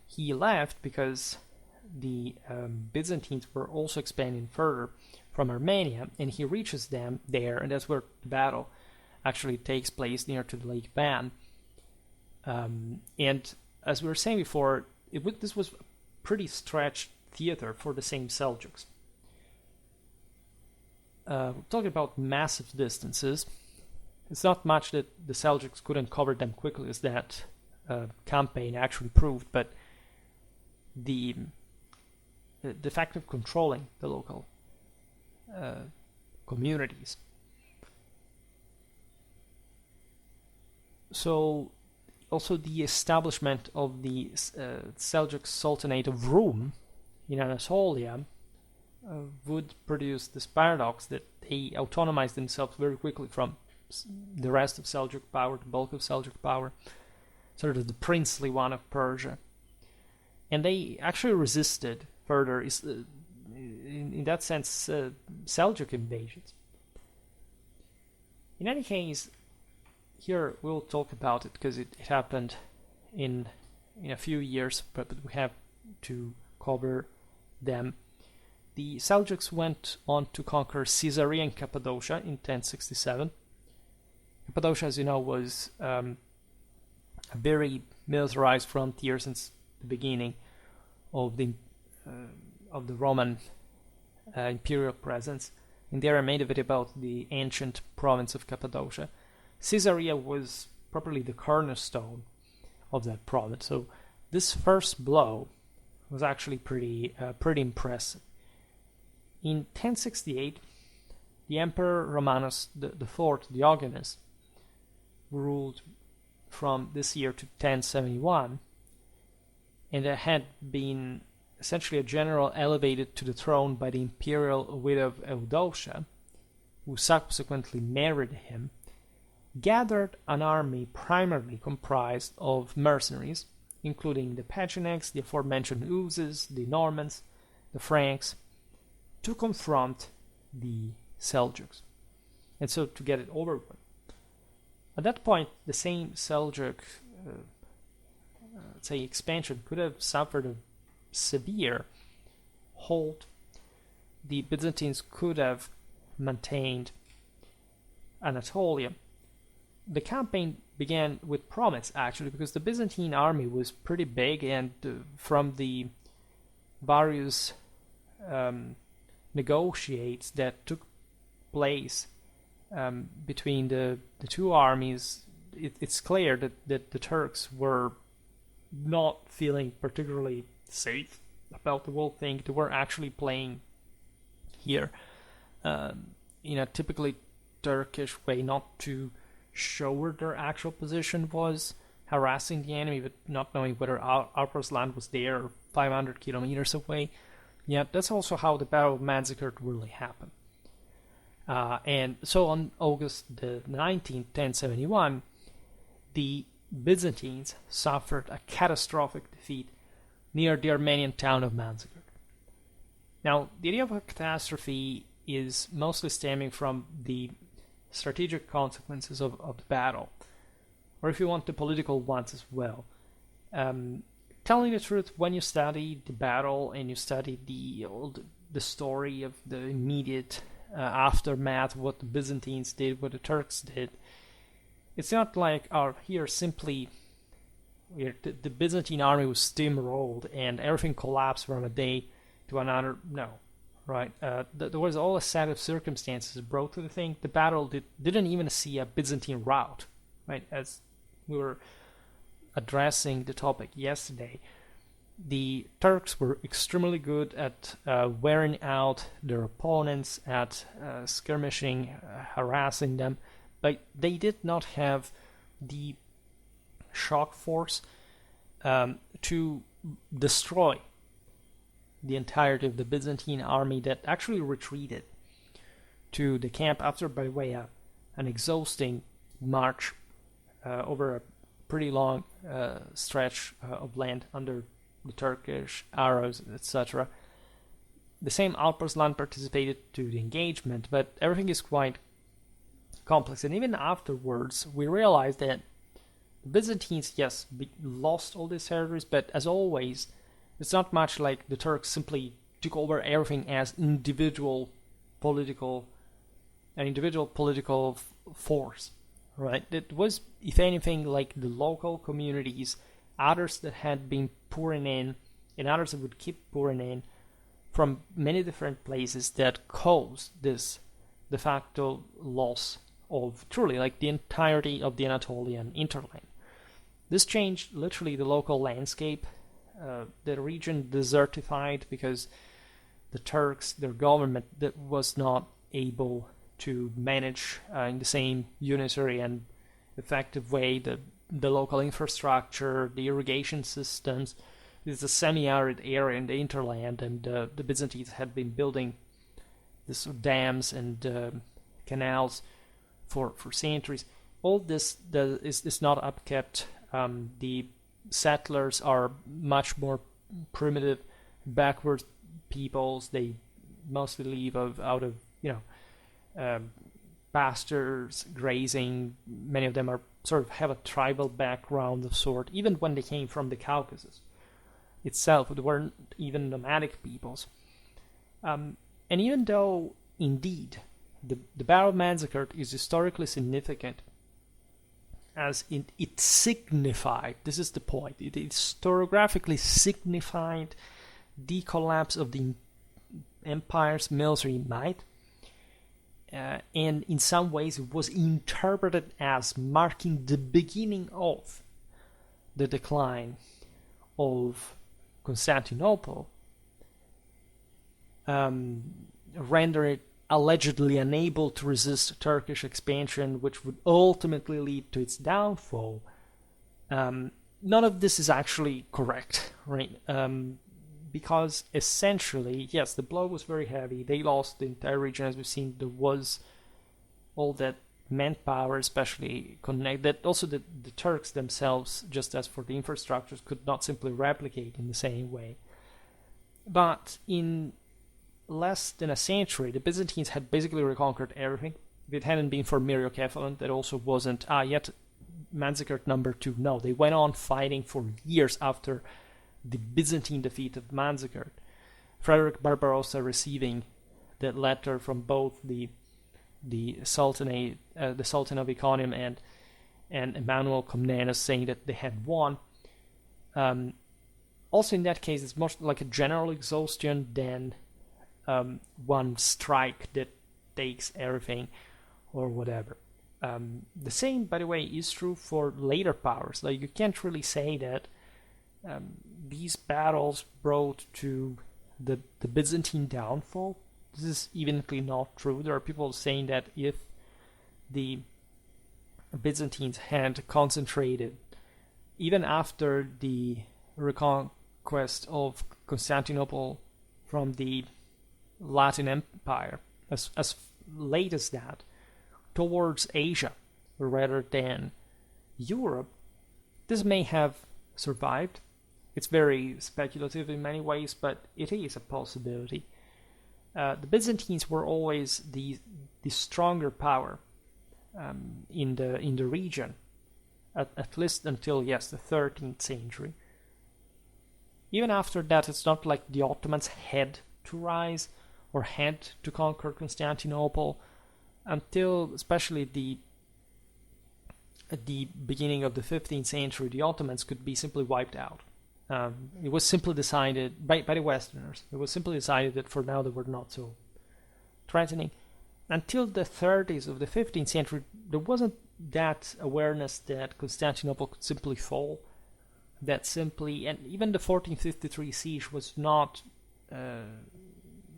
he left because the Byzantines were also expanding further from Armenia, and he reaches them there, and that's where the battle actually takes place, near to the Lake Van. And as we were saying before, this was a pretty stretched theater for the same Seljuks. We're talking about massive distances. It's not much that the Seljuks couldn't cover them quickly, as that campaign actually proved, but the fact of controlling the local communities. So also the establishment of the Seljuk Sultanate of Rum in Anatolia would produce this paradox that they autonomized themselves very quickly from the rest of Seljuk power, the bulk of Seljuk power, sort of the princely one of Persia. And they actually resisted further, in that sense, Seljuk invasions. In any case, here we'll talk about it because it happened in a few years, but we have to cover them. The Seljuks went on to conquer Caesarea and Cappadocia in 1067. Cappadocia, as you know, was a very militarized frontier since the beginning of the Roman imperial presence. And they made a bit about the ancient province of Cappadocia. Caesarea was probably the cornerstone of that province. So this first blow was actually pretty impressive. In 1068, the Emperor Romanus IV Diogenes ruled from this year to 1071, and had been essentially a general elevated to the throne by the imperial widow Eudocia, who subsequently married him, gathered an army primarily comprised of mercenaries, including the Pechenegs, the aforementioned Uzes, the Normans, the Franks, to confront the Seljuks, and so to get it over with. At that point, the same Seljuk, expansion could have suffered a severe halt. The Byzantines could have maintained Anatolia. The campaign began with promise, actually, because the Byzantine army was pretty big, and from the various negotiates that took place between the two armies, it's clear that the Turks were not feeling particularly safe about the whole thing. They were actually playing here in a typically Turkish way, not to show where their actual position was, harassing the enemy, but not knowing whether Alparslan was there or 500 kilometers away. Yeah, that's also how the Battle of Manzikert really happened. And so on August the 19th, 1071, the Byzantines suffered a catastrophic defeat near the Armenian town of Manzikert. Now, the idea of a catastrophe is mostly stemming from the strategic consequences of the battle, or if you want, the political ones as well. Telling the truth, when you study the battle and you study the story of the immediate aftermath, what the Byzantines did, what the Turks did, it's not like here simply the Byzantine army was steamrolled and everything collapsed from a day to another. No, right? There was all a set of circumstances brought to the thing. The battle didn't even see a Byzantine rout, right? As we were addressing the topic yesterday, the Turks were extremely good at wearing out their opponents, at skirmishing, harassing them, but they did not have the shock force to destroy the entirety of the Byzantine army that actually retreated to the camp after, by the way, an exhausting march over a pretty long stretch of land under the Turkish arrows, etc. The same Alparslan participated to the engagement, but everything is quite complex. And even afterwards, we realized that the Byzantines, yes, lost all these territories, but as always, it's not much like the Turks simply took over everything as individual political force, right? It was, if anything, like the local communities, others that had been pouring in, and others that would keep pouring in from many different places, that caused this de facto loss of truly like the entirety of the Anatolian hinterland. This changed literally the local landscape. The region desertified because the Turks, their government, that was not able to manage in the same unitary and effective way the local infrastructure, the irrigation systems, is a semi-arid area in the hinterland, and the Byzantines had been building these dams and canals for centuries. All this is not upkept. The settlers are much more primitive, backward peoples. They mostly live out of pastures, grazing. Many of them are sort of have a tribal background of sort. Even when they came from the Caucasus itself, they weren't even nomadic peoples. And even though, indeed, the Battle of Manzikert is historically significant, as it signified, this is the point, it historiographically signified the collapse of the empire's military might, and in some ways it was interpreted as marking the beginning of the decline of Constantinople, rendering it allegedly unable to resist Turkish expansion, which would ultimately lead to its downfall. None of this is actually correct, right? Because essentially, yes, the blow was very heavy. They lost the entire region, as we've seen. There was all that manpower, especially connected. Also, the Turks themselves, just as for the infrastructures, could not simply replicate in the same way. But in less than a century, the Byzantines had basically reconquered everything. If it hadn't been for Myriokephalon, that also wasn't yet Manzikert number 2. No, they went on fighting for years after the Byzantine defeat of Manzikert. Frederick Barbarossa receiving that letter from both the Sultan of Iconium and Emmanuel Comnenus saying that they had won. Also, in that case, it's much like a general exhaustion than one strike that takes everything or whatever. The same, by the way, is true for later powers. Like, you can't really say that these battles brought to the Byzantine downfall. This is evidently not true. There are people saying that if the Byzantines had concentrated, even after the reconquest of Constantinople from the Latin Empire, as late as that, towards Asia rather than Europe, this may have survived. It's very speculative in many ways, but it is a possibility. The Byzantines were always the stronger power in the region, at least until the 13th century. Even after that, it's not like the Ottomans had to rise or had to conquer Constantinople until, especially at the beginning of the 15th century, the Ottomans could be simply wiped out. It was simply decided by the Westerners. It was simply decided that for now they were not so threatening. Until the 30s of the 15th century, there wasn't that awareness that Constantinople could simply fall. That simply, and even the 1453 siege was not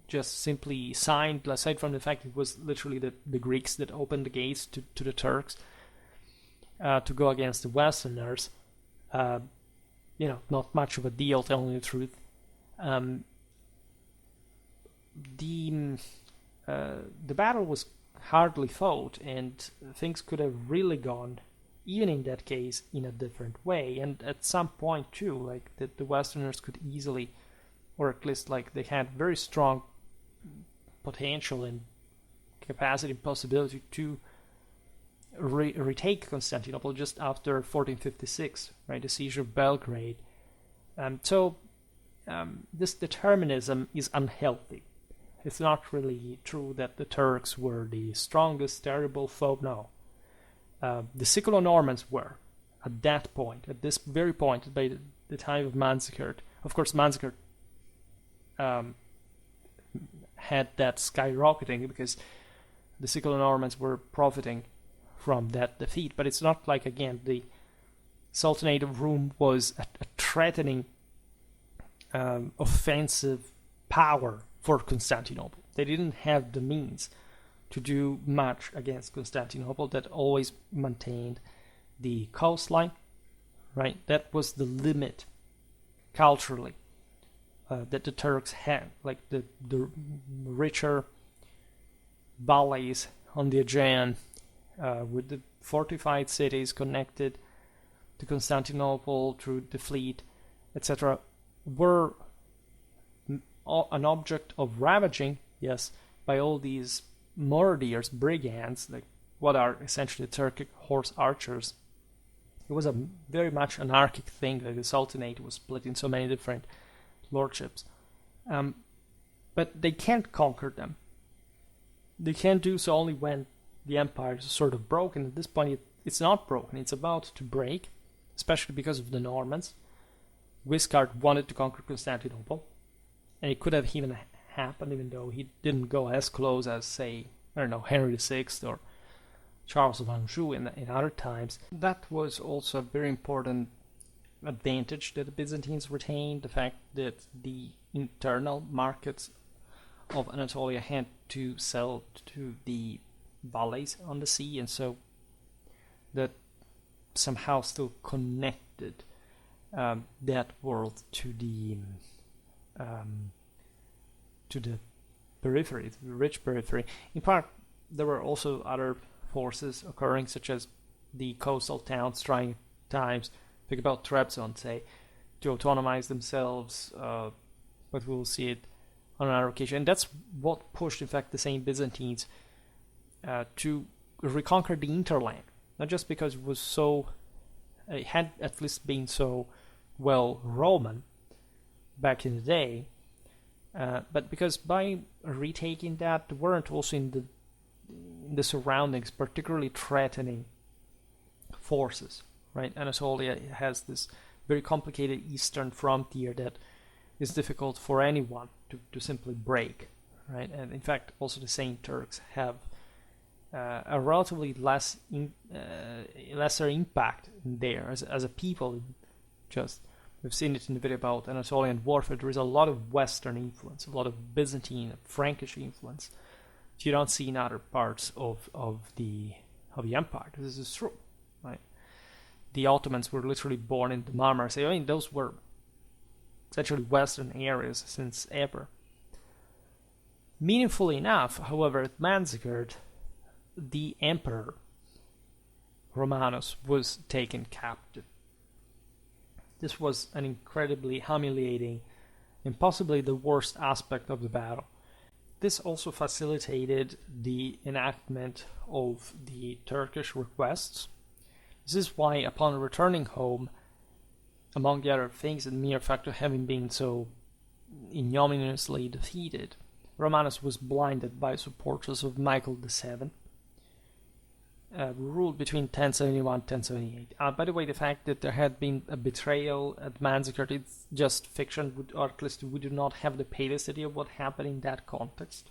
just simply signed, aside from the fact it was literally the Greeks that opened the gates to the Turks to go against the Westerners. Not much of a deal, telling the truth. The battle was hardly fought, and things could have really gone, even in that case, in a different way. And at some point too, like the Westerners could easily, or at least like they had very strong potential and capacity and possibility to retake Constantinople just after 1456, right, the siege of Belgrade. So this determinism is unhealthy. It's not really true that the Turks were the strongest, terrible foe. No. The Siculo-Normans were, at that point, at this very point, by the time of Manzikert. Of course, Manzikert had that skyrocketing because the Siculo-Normans were profiting from that defeat. But it's not like, again, the Sultanate of Rome was a threatening offensive power for Constantinople. They didn't have the means to do much against Constantinople. That always maintained the coastline, right? That was the limit culturally that the Turks had, like the richer valleys on the Aegean with the fortified cities connected to Constantinople through the fleet, etc., were an object of ravaging, yes, by all these murderers, brigands, like what are essentially Turkic horse archers. It was a very much anarchic thing. Like the Sultanate was split in so many different lordships. But they can't conquer them. They can't do so only when the empire is sort of broken. At this point, it's not broken. It's about to break, especially because of the Normans. Guiscard wanted to conquer Constantinople, and it could have even happened, even though he didn't go as close as, say, I don't know, Henry VI or Charles of Anjou in other times. That was also a very important advantage that the Byzantines retained, the fact that the internal markets of Anatolia had to sell to the valleys on the sea, and so that somehow still connected that world to the periphery, the rich periphery. In part, there were also other forces occurring, such as the coastal towns trying at times, think about Trebizond, say, to autonomize themselves, but we'll see it on another occasion. And that's what pushed, in fact, the same Byzantines to reconquer the hinterland, not just because it was so, it had at least been so well Roman back in the day, but because by retaking that, there weren't also in the surroundings particularly threatening forces, right? Anatolia has this very complicated eastern frontier that is difficult for anyone to simply break, right? And in fact, also the same Turks have a relatively lesser impact there as a people. Just we've seen it in the video about Anatolian warfare. There is a lot of Western influence, a lot of Byzantine, Frankish influence that you don't see in other parts of the empire. This is true, right? The Ottomans were literally born in the Marmara Sea. I mean, those were essentially Western areas since ever. Meaningfully enough, however, at Manzikert, the emperor Romanus was taken captive. This was an incredibly humiliating and possibly the worst aspect of the battle. This also facilitated the enactment of the Turkish requests. This is why, upon returning home, among the other things, the mere fact of having been so ignominiously defeated, Romanus was blinded by supporters of Michael VII, who ruled between 1071 and 1078. By the way, the fact that there had been a betrayal at Manzikert is just fiction, or at least we do not have the palest idea of what happened in that context.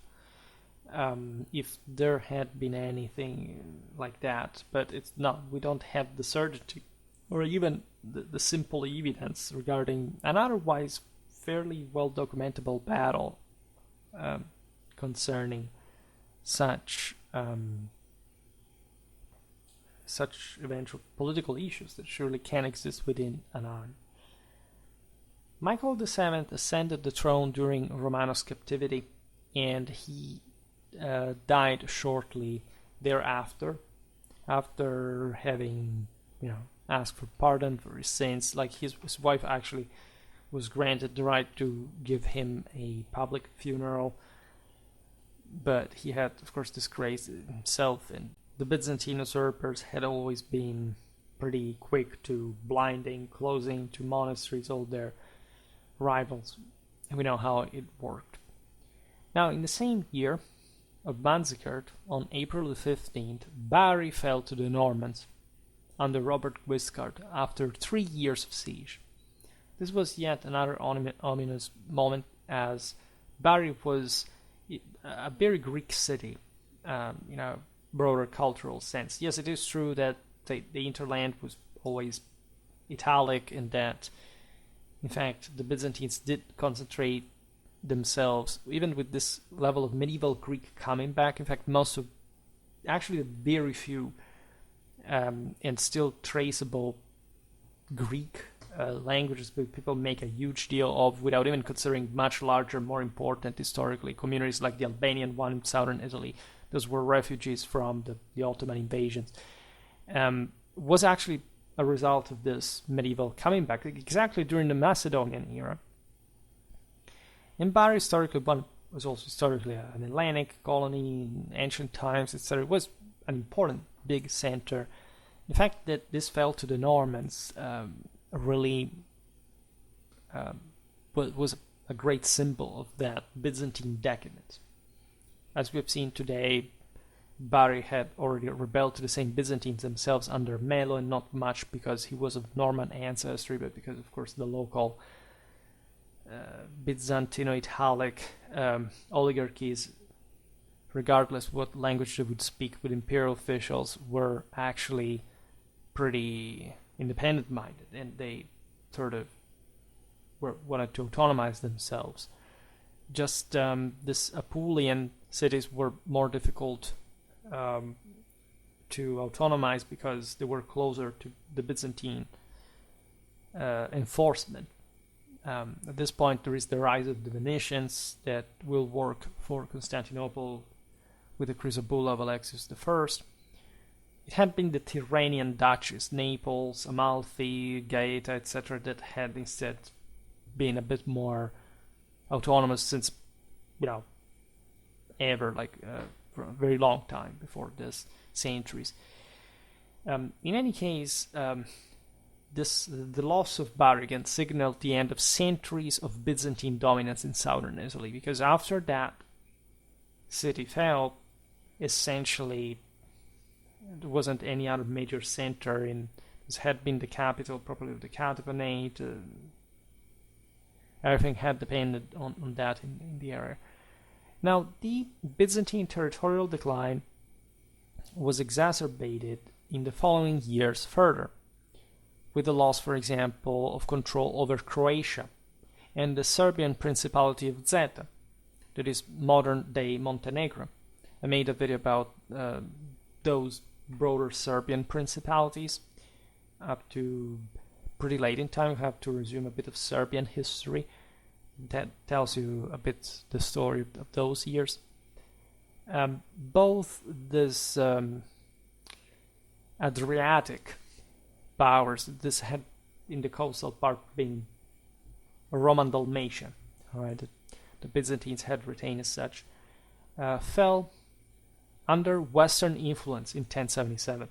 If there had been anything like that, but it's not, we don't have the certainty or even the simple evidence regarding an otherwise fairly well documentable battle concerning such eventual political issues that surely can exist within an army. Michael VII ascended the throne during Romanus' captivity, and he died shortly thereafter, after having, asked for pardon for his sins. Like his wife actually was granted the right to give him a public funeral, but he had, of course, disgraced himself, and the Byzantine usurpers had always been pretty quick to blinding, closing to monasteries all their rivals, and we know how it worked. Now, in the same year of Manzikert, on April the 15th, Bari fell to the Normans under Robert Guiscard after 3 years of siege. This was yet another ominous moment, as Bari was a very Greek city, broader cultural sense. Yes, it is true that the hinterland was always Italic, and that, in fact, the Byzantines did concentrate themselves, even with this level of medieval Greek coming back. In fact, actually very few and still traceable Greek languages that people make a huge deal of without even considering much larger, more important historically communities like the Albanian one in southern Italy. Those were refugees from the Ottoman invasions. Was actually a result of this medieval coming back, exactly during the Macedonian era. And Bari historically was also historically an Hellenic colony in ancient times, etc. It was an important big center. The fact that this fell to the Normans really was a great symbol of that Byzantine decadence. As we have seen today, Bari had already rebelled to the same Byzantines themselves under Melo, and not much because he was of Norman ancestry, but because, of course, the local Byzantino-Italic oligarchies, regardless what language they would speak with imperial officials, were actually pretty independent-minded, and they sort of wanted to autonomize themselves. Just this Apulian cities were more difficult to autonomize because they were closer to the Byzantine enforcement. At this point, there is the rise of the Venetians that will work for Constantinople with the Chrysobulla of Alexios I. It had been the Tyrrhenian duchies, Naples, Amalfi, Gaeta, etc., that had instead been a bit more autonomous since, ever, for a very long time before this, centuries. In any case, the loss of Bari again signaled the end of centuries of Byzantine dominance in southern Italy, because after that city fell, essentially there wasn't any other major center in. This had been the capital probably of the Catapanate. Everything had depended on that in the area. Now, the Byzantine territorial decline was exacerbated in the following years further, with the loss, for example, of control over Croatia and the Serbian Principality of Zeta, that is modern-day Montenegro. I made a video about those broader Serbian principalities up to pretty late in time. I have to resume a bit of Serbian history. That tells you a bit the story of those years. Both this Adriatic powers, this had in the coastal part been Roman Dalmatia, right? The Byzantines had retained as such, fell under Western influence in 1077.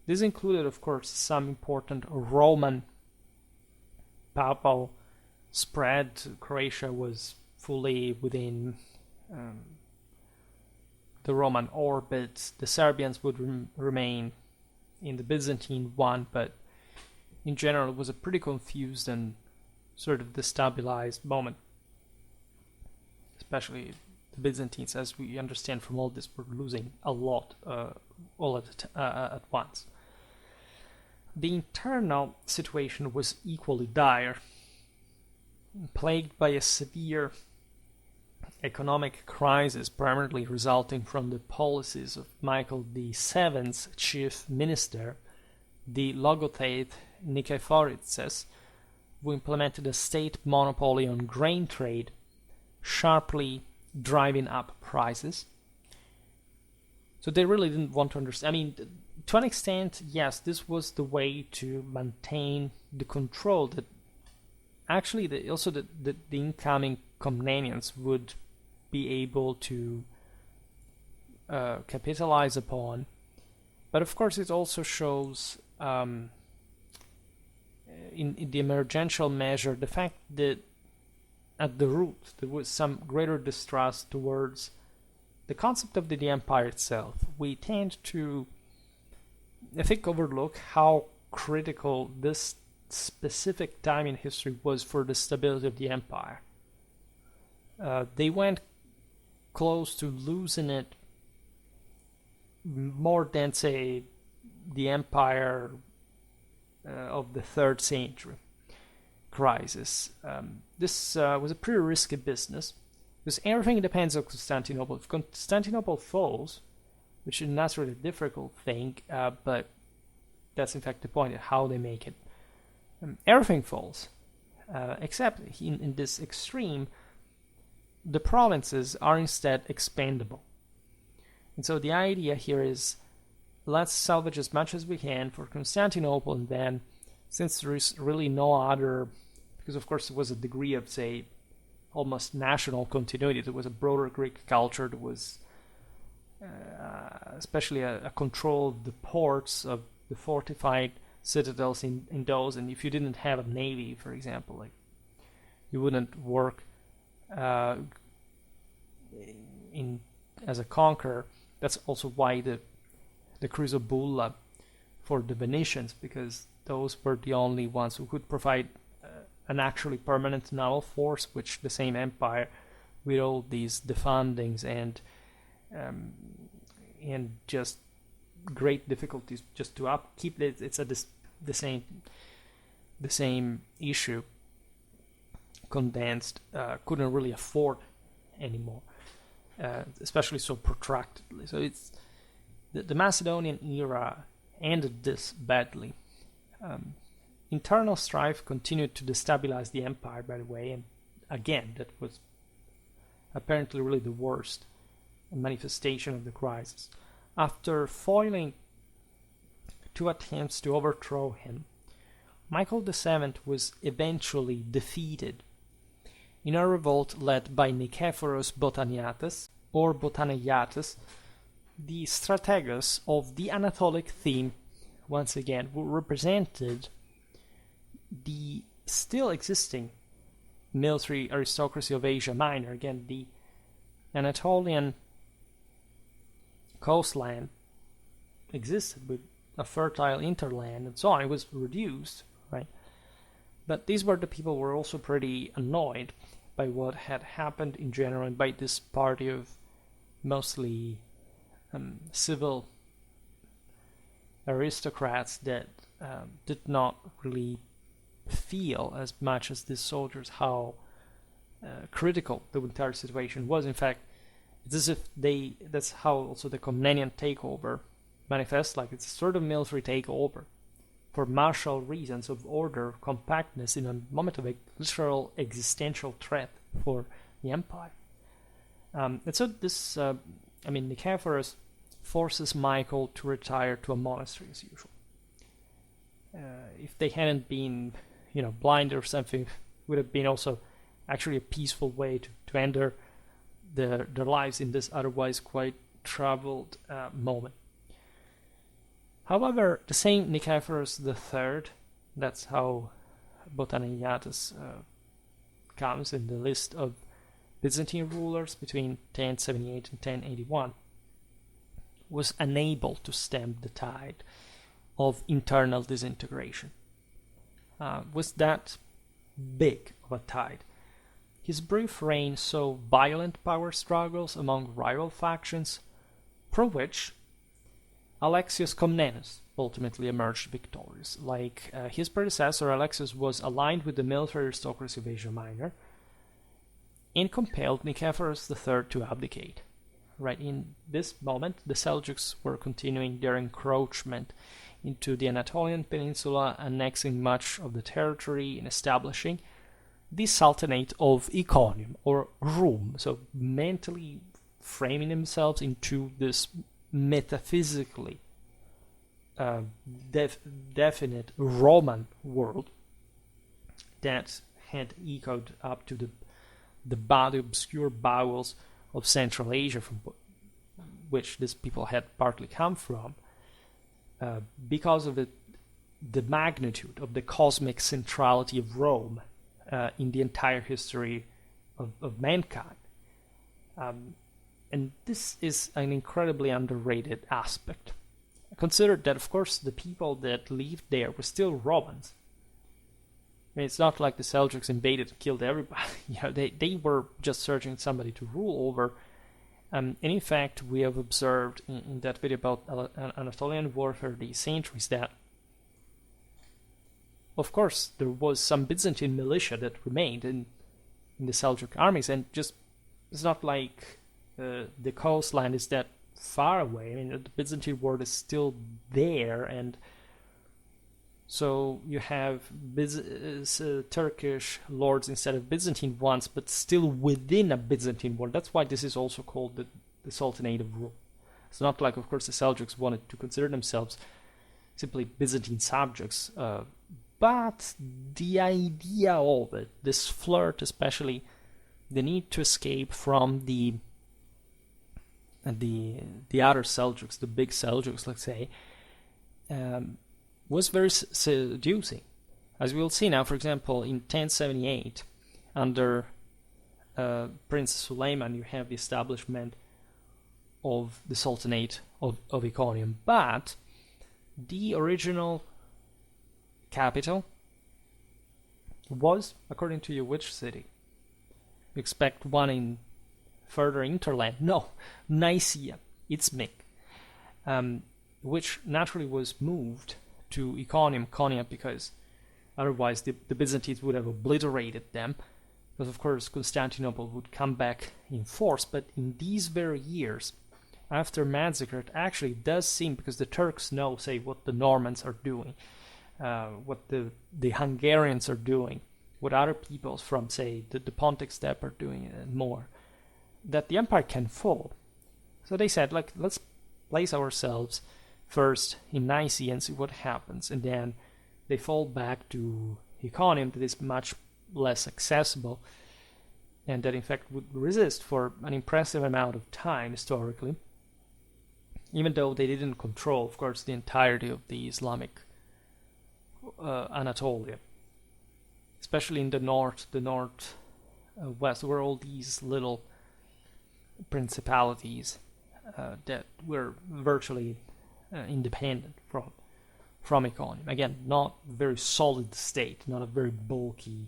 This included, of course, some important Roman papal spread. Croatia was fully within the Roman orbit. The Serbians would remain in the Byzantine one, but in general it was a pretty confused and sort of destabilized moment. Especially the Byzantines, as we understand from all this, were losing a lot all at once. The internal situation was equally dire, plagued by a severe economic crisis, primarily resulting from the policies of Michael VII's chief minister, the Logothete Nikephoritses, who implemented a state monopoly on grain trade, sharply driving up prices. So they really didn't want to understand. I mean, to an extent, yes, this was the way to maintain the control that actually the incoming Komnenians would be able to capitalize upon. But of course it also shows in the emergential measure the fact that at the root there was some greater distrust towards the concept of the empire itself. We tend to, I think, overlook how critical this specific time in history was for the stability of the empire. They went close to losing it more than, say, the empire of the 3rd century crisis. This was a pretty risky business, because everything depends on Constantinople. If Constantinople falls, which is not really a difficult thing, but that's in fact the point of how they make it. everything falls. Except in this extreme, the provinces are instead expandable. And so the idea here is, let's salvage as much as we can for Constantinople, and then, since there is really no other, because of course there was a degree of, say, almost national continuity, there was a broader Greek culture, there was especially a control of the ports, of the fortified citadels in those, and if you didn't have a navy, for example, like, you wouldn't work in as a conqueror. That's also why the Chrysobulla for the Venetians, because those were the only ones who could provide an actually permanent naval force, which the same empire, with all these defundings and just great difficulties just to upkeep it, it's the same issue condensed, couldn't really afford anymore, especially so protractedly. So it's the Macedonian era ended this badly. Internal strife continued to destabilize the empire, by the way, and again, that was apparently really the worst manifestation of the crisis. After foiling 2 attempts to overthrow him, Michael VII was eventually defeated in a revolt led by Nikephoros Botaniates, or Botaniates, the strategos of the Anatolic theme, once again, who represented the still existing military aristocracy of Asia Minor. Again, the Anatolian coastland existed with a fertile hinterland and so on. It was reduced, right? But these were the people who were also pretty annoyed by what had happened in general and by this party of mostly civil aristocrats that did not really feel as much as these soldiers how critical the entire situation was. In fact, it's as if that's how also the Komnenian takeover manifests, like it's a sort of military takeover for martial reasons of order, compactness in a moment of a literal existential threat for the empire. And so this, Nikephoros forces Michael to retire to a monastery as usual. If they hadn't been, blind or something, it would have been also actually a peaceful way to end their lives in this otherwise quite troubled moment. However, the same Nikephoros III, that's how Botaniates comes in the list of Byzantine rulers between 1078 and 1081, was unable to stem the tide of internal disintegration. Was that big of a tide? His brief reign saw violent power struggles among rival factions, from which Alexios Komnenos ultimately emerged victorious. Like his predecessor, Alexios was aligned with the military aristocracy of Asia Minor and compelled Nikephoros III to abdicate. Right in this moment, the Seljuks were continuing their encroachment into the Anatolian peninsula, annexing much of the territory and establishing the Sultanate of Iconium, or Rum, so mentally framing themselves into this metaphysically definite Roman world that had echoed up to the obscure bowels of Central Asia, from which these people had partly come from, because of the magnitude of the cosmic centrality of Rome in the entire history of mankind. And this is an incredibly underrated aspect. Consider that, of course, the people that lived there were still Romans. I mean, it's not like the Seljuks invaded and killed everybody. They were just searching somebody to rule over. And in fact, we have observed in that video about Anatolian warfare these centuries that, of course, there was some Byzantine militia that remained in the Seljuk armies, and just it's not like the coastline is that far away. I mean, the Byzantine world is still there, and So you have Turkish lords instead of Byzantine ones, but still within a Byzantine one. That's why this is also called the Sultanate of Rome. It's not like, of course, the Seljuks wanted to consider themselves simply Byzantine subjects, but the idea of it, this flirt, especially the need to escape from the other Seljuks, the big Seljuks, let's say, was very seducing. As we will see now, for example, in 1078, under Prince Suleiman, you have the establishment of the Sultanate of Iconium, but the original capital was, according to you, which city? You expect one in further interland? No, Nicaea, Izmir, which naturally was moved to Iconium, Konya, because otherwise the Byzantines would have obliterated them, because of course Constantinople would come back in force. But in these very years, after Manzikert, actually it does seem, because the Turks know, say, what the Normans are doing, what the Hungarians are doing, what other peoples from, say, the Pontic steppe are doing, and more, that the empire can fall. So they said, like, let's place ourselves first in Nicaea and see what happens, and then they fall back to Iconium, that is much less accessible, and that in fact would resist for an impressive amount of time historically, even though they didn't control, of course, the entirety of the Islamic Anatolia, especially in the north west, where all these little principalities that were virtually independent from Iconium. Again, not very solid state, not a very bulky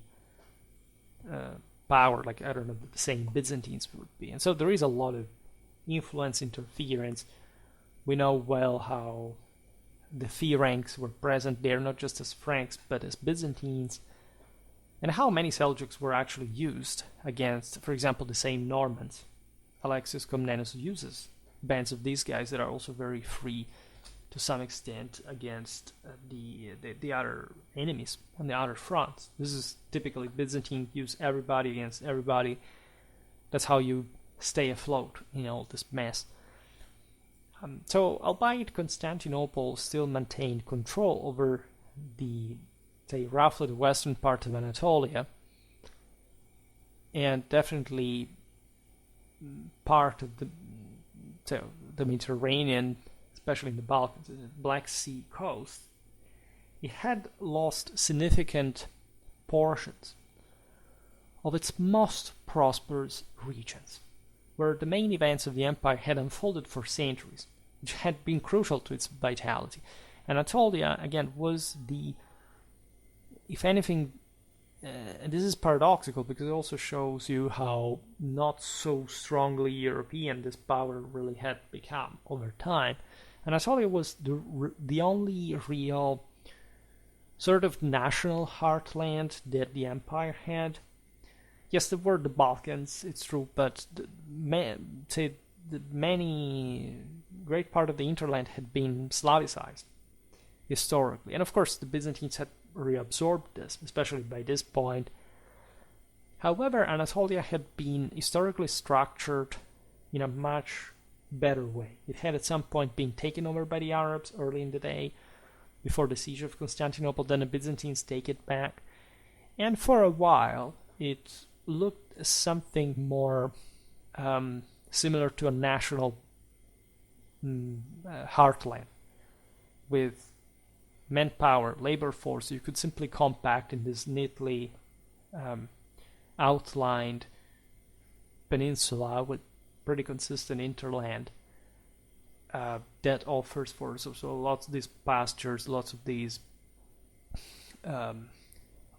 power like, I don't know, the same Byzantines would be. And so there is a lot of influence, interference. We know well how the Franks were present there, not just as Franks, but as Byzantines, and how many Seljuks were actually used against, for example, the same Normans. Alexios Komnenos uses bands of these guys that are also very free to some extent against the other enemies on the other fronts. This is typically Byzantine, use everybody against everybody. That's how you stay afloat in all this mess. So, albeit Constantinople still maintained control over say, roughly the western part of Anatolia, and definitely part of the Mediterranean, especially in the Balkans, the Black Sea coast, it had lost significant portions of its most prosperous regions, where the main events of the empire had unfolded for centuries, which had been crucial to its vitality. Anatolia, again, was if anything, and this is paradoxical because it also shows you how not so strongly European this power really had become over time. Anatolia was the only real sort of national heartland that the empire had. Yes, there were the Balkans, it's true, but great part of the hinterland had been Slavicized historically. And of course, the Byzantines had reabsorbed this, especially by this point. However, Anatolia had been historically structured in a much better way. It had at some point been taken over by the Arabs early in the day, before the siege of Constantinople. Then the Byzantines take it back, and for a while it looked as something more similar to a national heartland, with manpower, labor force you could simply compact in this neatly outlined peninsula with pretty consistent interland that offers for so lots of these pastures, lots of these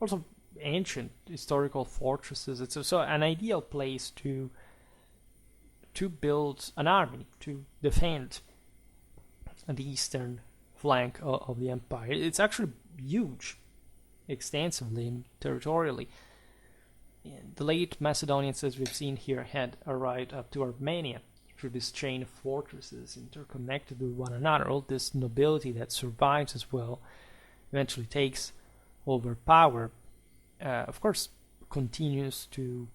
also ancient historical fortresses. It's so an ideal place to build an army to defend the eastern flank of the empire. It's actually huge, extensively and territorially. The late Macedonians, as we've seen here, had a right up to Armenia through this chain of fortresses interconnected with one another. All this nobility that survives as well eventually takes over power, of course, continues to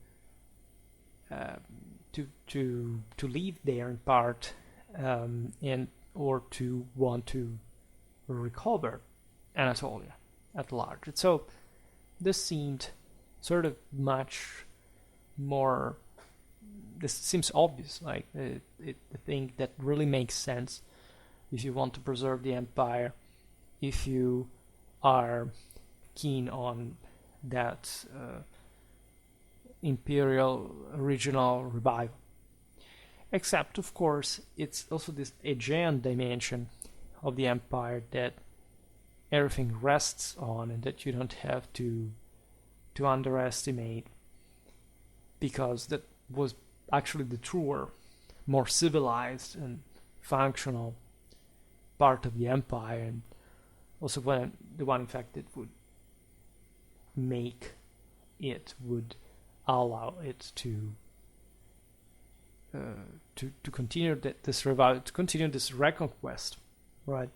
live there in part, and or to want to recover Anatolia at large. And so this seemed sort of much more. This seems obvious, like the thing that really makes sense if you want to preserve the empire, if you are keen on that imperial regional revival. Except, of course, it's also this Aegean dimension of the empire that everything rests on, and that you don't have to underestimate, because that was actually the truer, more civilized and functional part of the empire, and also the one in fact that would allow it to continue this revival, to continue this reconquest, right?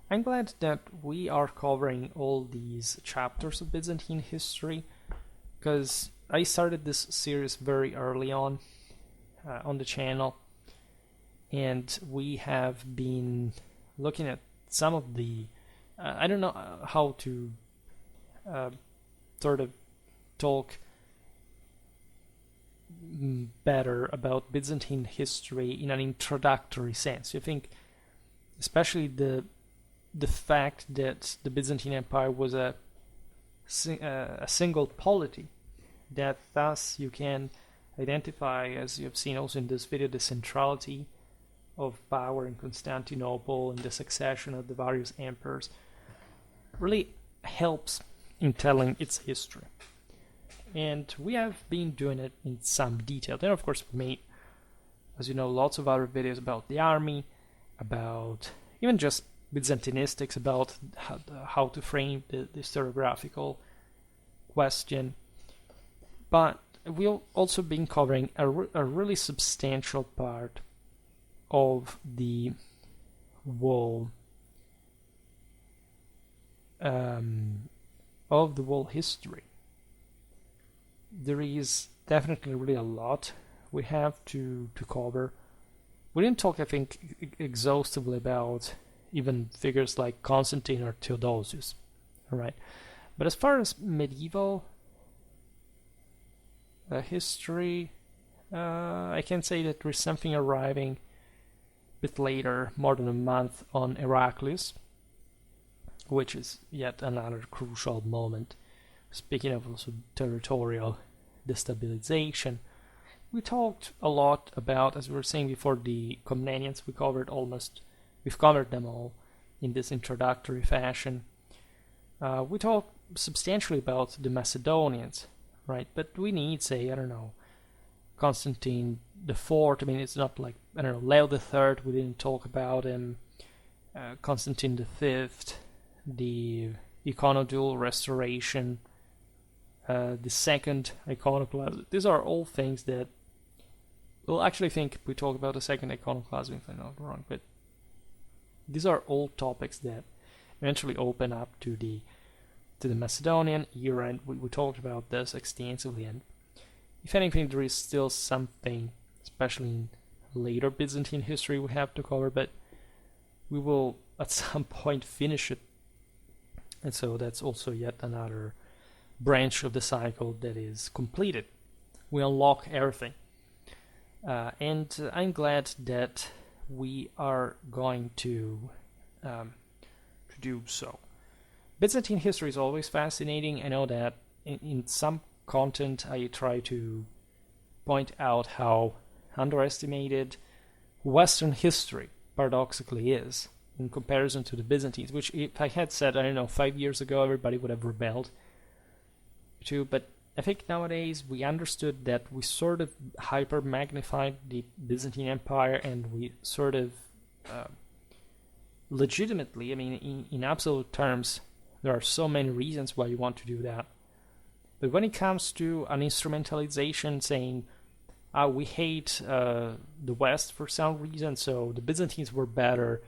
I'm glad that we are covering all these chapters of Byzantine history, because I started this series very early on the channel, and we have been looking at some of the I don't know how to sort of talk better about Byzantine history in an introductory sense. I think especially the fact that the Byzantine Empire was a single polity, that thus you can identify, as you have seen also in this video, the centrality of power in Constantinople and the succession of the various emperors, really helps in telling its history. And we have been doing it in some detail. Then, of course, we made, as you know, lots of other videos about the army, about even just Byzantinistics, about how to frame the historiographical question. But we've also been covering a really substantial part of the whole history. There is definitely really a lot we have to cover. We didn't talk, I think, exhaustively about even figures like Constantine or Theodosius, all right? But as far as medieval history, I can say that there is something arriving a bit later, more than a month, on Heraclius, which is yet another crucial moment. Speaking of also territorial destabilization, we talked a lot about, as we were saying before, the Komnenians. We've covered them all in this introductory fashion. We talked substantially about the Macedonians, right? But we need, say, I don't know, Constantine IV. I mean, it's not like, I don't know, Leo III, we didn't talk about him. Constantine V, the Iconodual restoration, the second iconoclasm. These are all things that, well, actually, I think we talk about the second iconoclasm, if I'm not wrong, but these are all topics that eventually open up to the Macedonian era, and we talked about this extensively. And if anything, there is still something, especially in later Byzantine history, we have to cover, but we will at some point finish it. And so that's also yet another branch of the cycle that is completed. We unlock everything. And I'm glad that we are going to do so. Byzantine history is always fascinating. I know that in some content I try to point out how underestimated Western history paradoxically is in comparison to the Byzantines, which if I had said, I don't know, 5 years ago, everybody would have rebelled to. But I think nowadays we understood that we sort of hyper-magnified the Byzantine Empire, and we sort of legitimately, I mean, in absolute terms, there are so many reasons why you want to do that. But when it comes to an instrumentalization saying, we hate the West for some reason, so the Byzantines were better,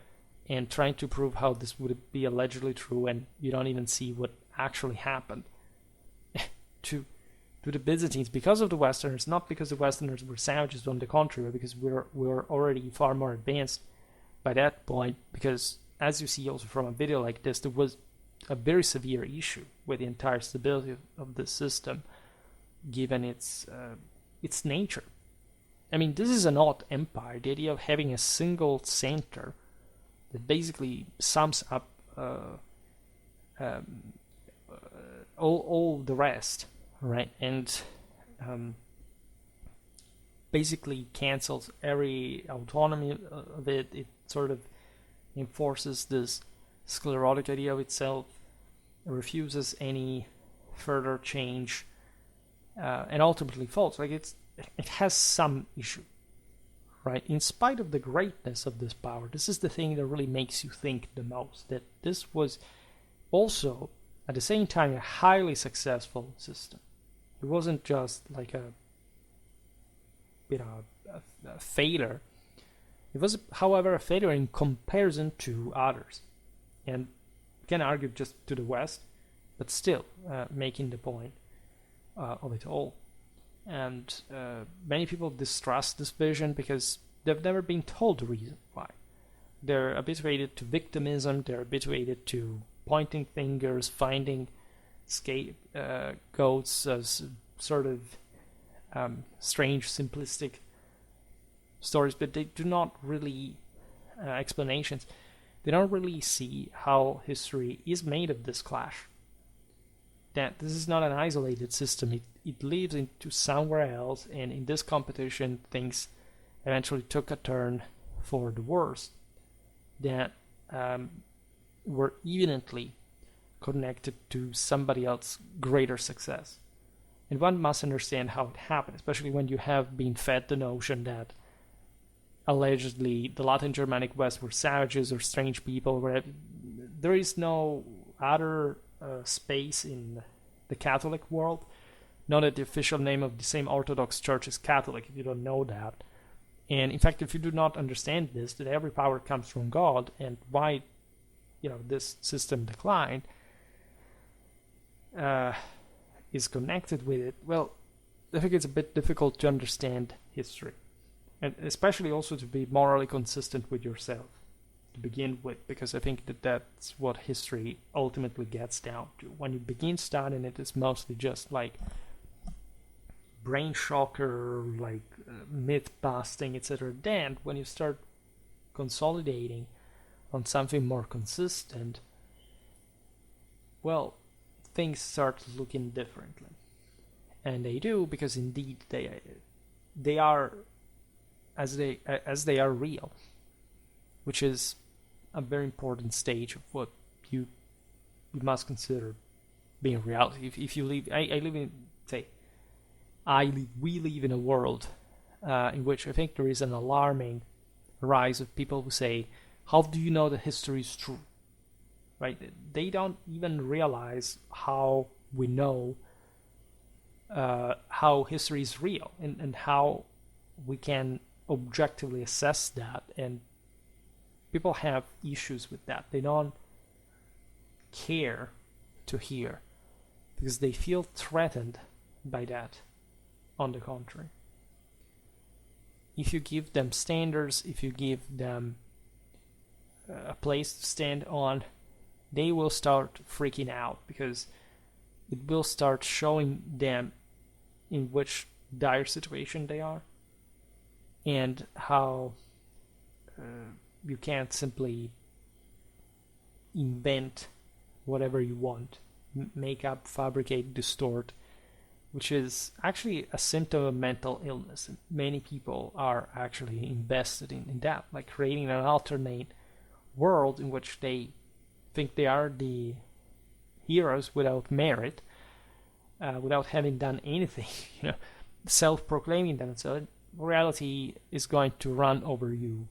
and trying to prove how this would be allegedly true, and you don't even see what actually happened to the Byzantines because of the Westerners, not because the Westerners were savages, on the contrary, because we were already far more advanced by that point, because as you see also from a video like this, there was a very severe issue with the entire stability of the system, given its nature. I mean, this is an odd empire. The idea of having a single center that basically sums up all the rest, right? And basically cancels every autonomy of it. It sort of enforces this sclerotic idea of itself, refuses any further change, and ultimately falls. Like it has some issue, right? In spite of the greatness of this power, this is the thing that really makes you think the most, that this was also at the same time a highly successful system. It wasn't just like a failure. It was, however, a failure in comparison to others, and you can argue just to the West, but still making the point of it all. And many people distrust this vision because they've never been told the reason why. They're habituated to victimism, they're habituated to pointing fingers, finding scapegoats as sort of strange, simplistic stories, but they do not really explanations. They don't really see how history is made of this clash. That this is not an isolated system. It lives into somewhere else, and in this competition, things eventually took a turn for the worst that were evidently connected to somebody else's greater success. And one must understand how it happened, especially when you have been fed the notion that allegedly the Latin Germanic West were savages or strange people. Where there is no other space in the Catholic world. Know that the official name of the same Orthodox Church is Catholic, if you don't know that. And in fact, if you do not understand this, that every power comes from God, and why this system declined is connected with it, well, I think it's a bit difficult to understand history. And especially also to be morally consistent with yourself to begin with, because I think that that's what history ultimately gets down to. When you begin studying it, it's mostly just like brain shocker, like myth busting, etc. Then when you start consolidating on something more consistent, well, things start looking differently. And they do, because indeed they are as they are real, which is a very important stage of what you must consider being reality. If you live, we live in a world in which I think there is an alarming rise of people who say, "How do you know that history is true?" Right? They don't even realize how we know how history is real, and how we can objectively assess that. And people have issues with that. They don't care to hear because they feel threatened by that. On the contrary, if you give them standards, if you give them a place to stand on, they will start freaking out, because it will start showing them in which dire situation they are, and how you can't simply invent whatever you want, make up, fabricate, distort, which is actually a symptom of mental illness. And many people are actually invested in that, like creating an alternate world in which they think they are the heroes without merit, without having done anything, self-proclaiming them. So reality is going to run over you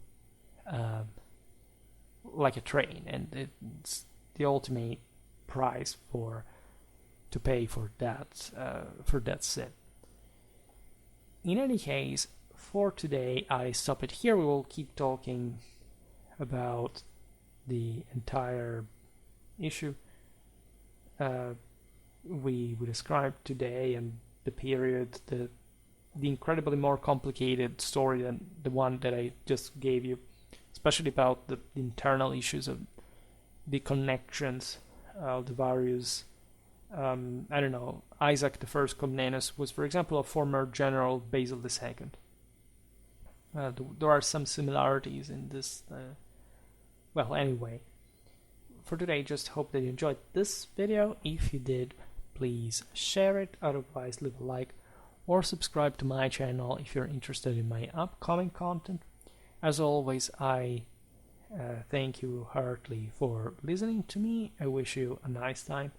like a train, and it's the ultimate price to pay for that sin. In any case, for today I stop it here. We will keep talking about the entire issue we described today, and the period, the incredibly more complicated story than the one that I just gave you, especially about the internal issues of the connections of the various. I don't know. Isaac I Comnenus was, for example, a former general Basil II. There are some similarities in this. Well, anyway, for today, just hope that you enjoyed this video. If you did, please share it. Otherwise, leave a like or subscribe to my channel if you're interested in my upcoming content. As always, I thank you heartily for listening to me. I wish you a nice time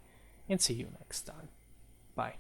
and see you next time. Bye.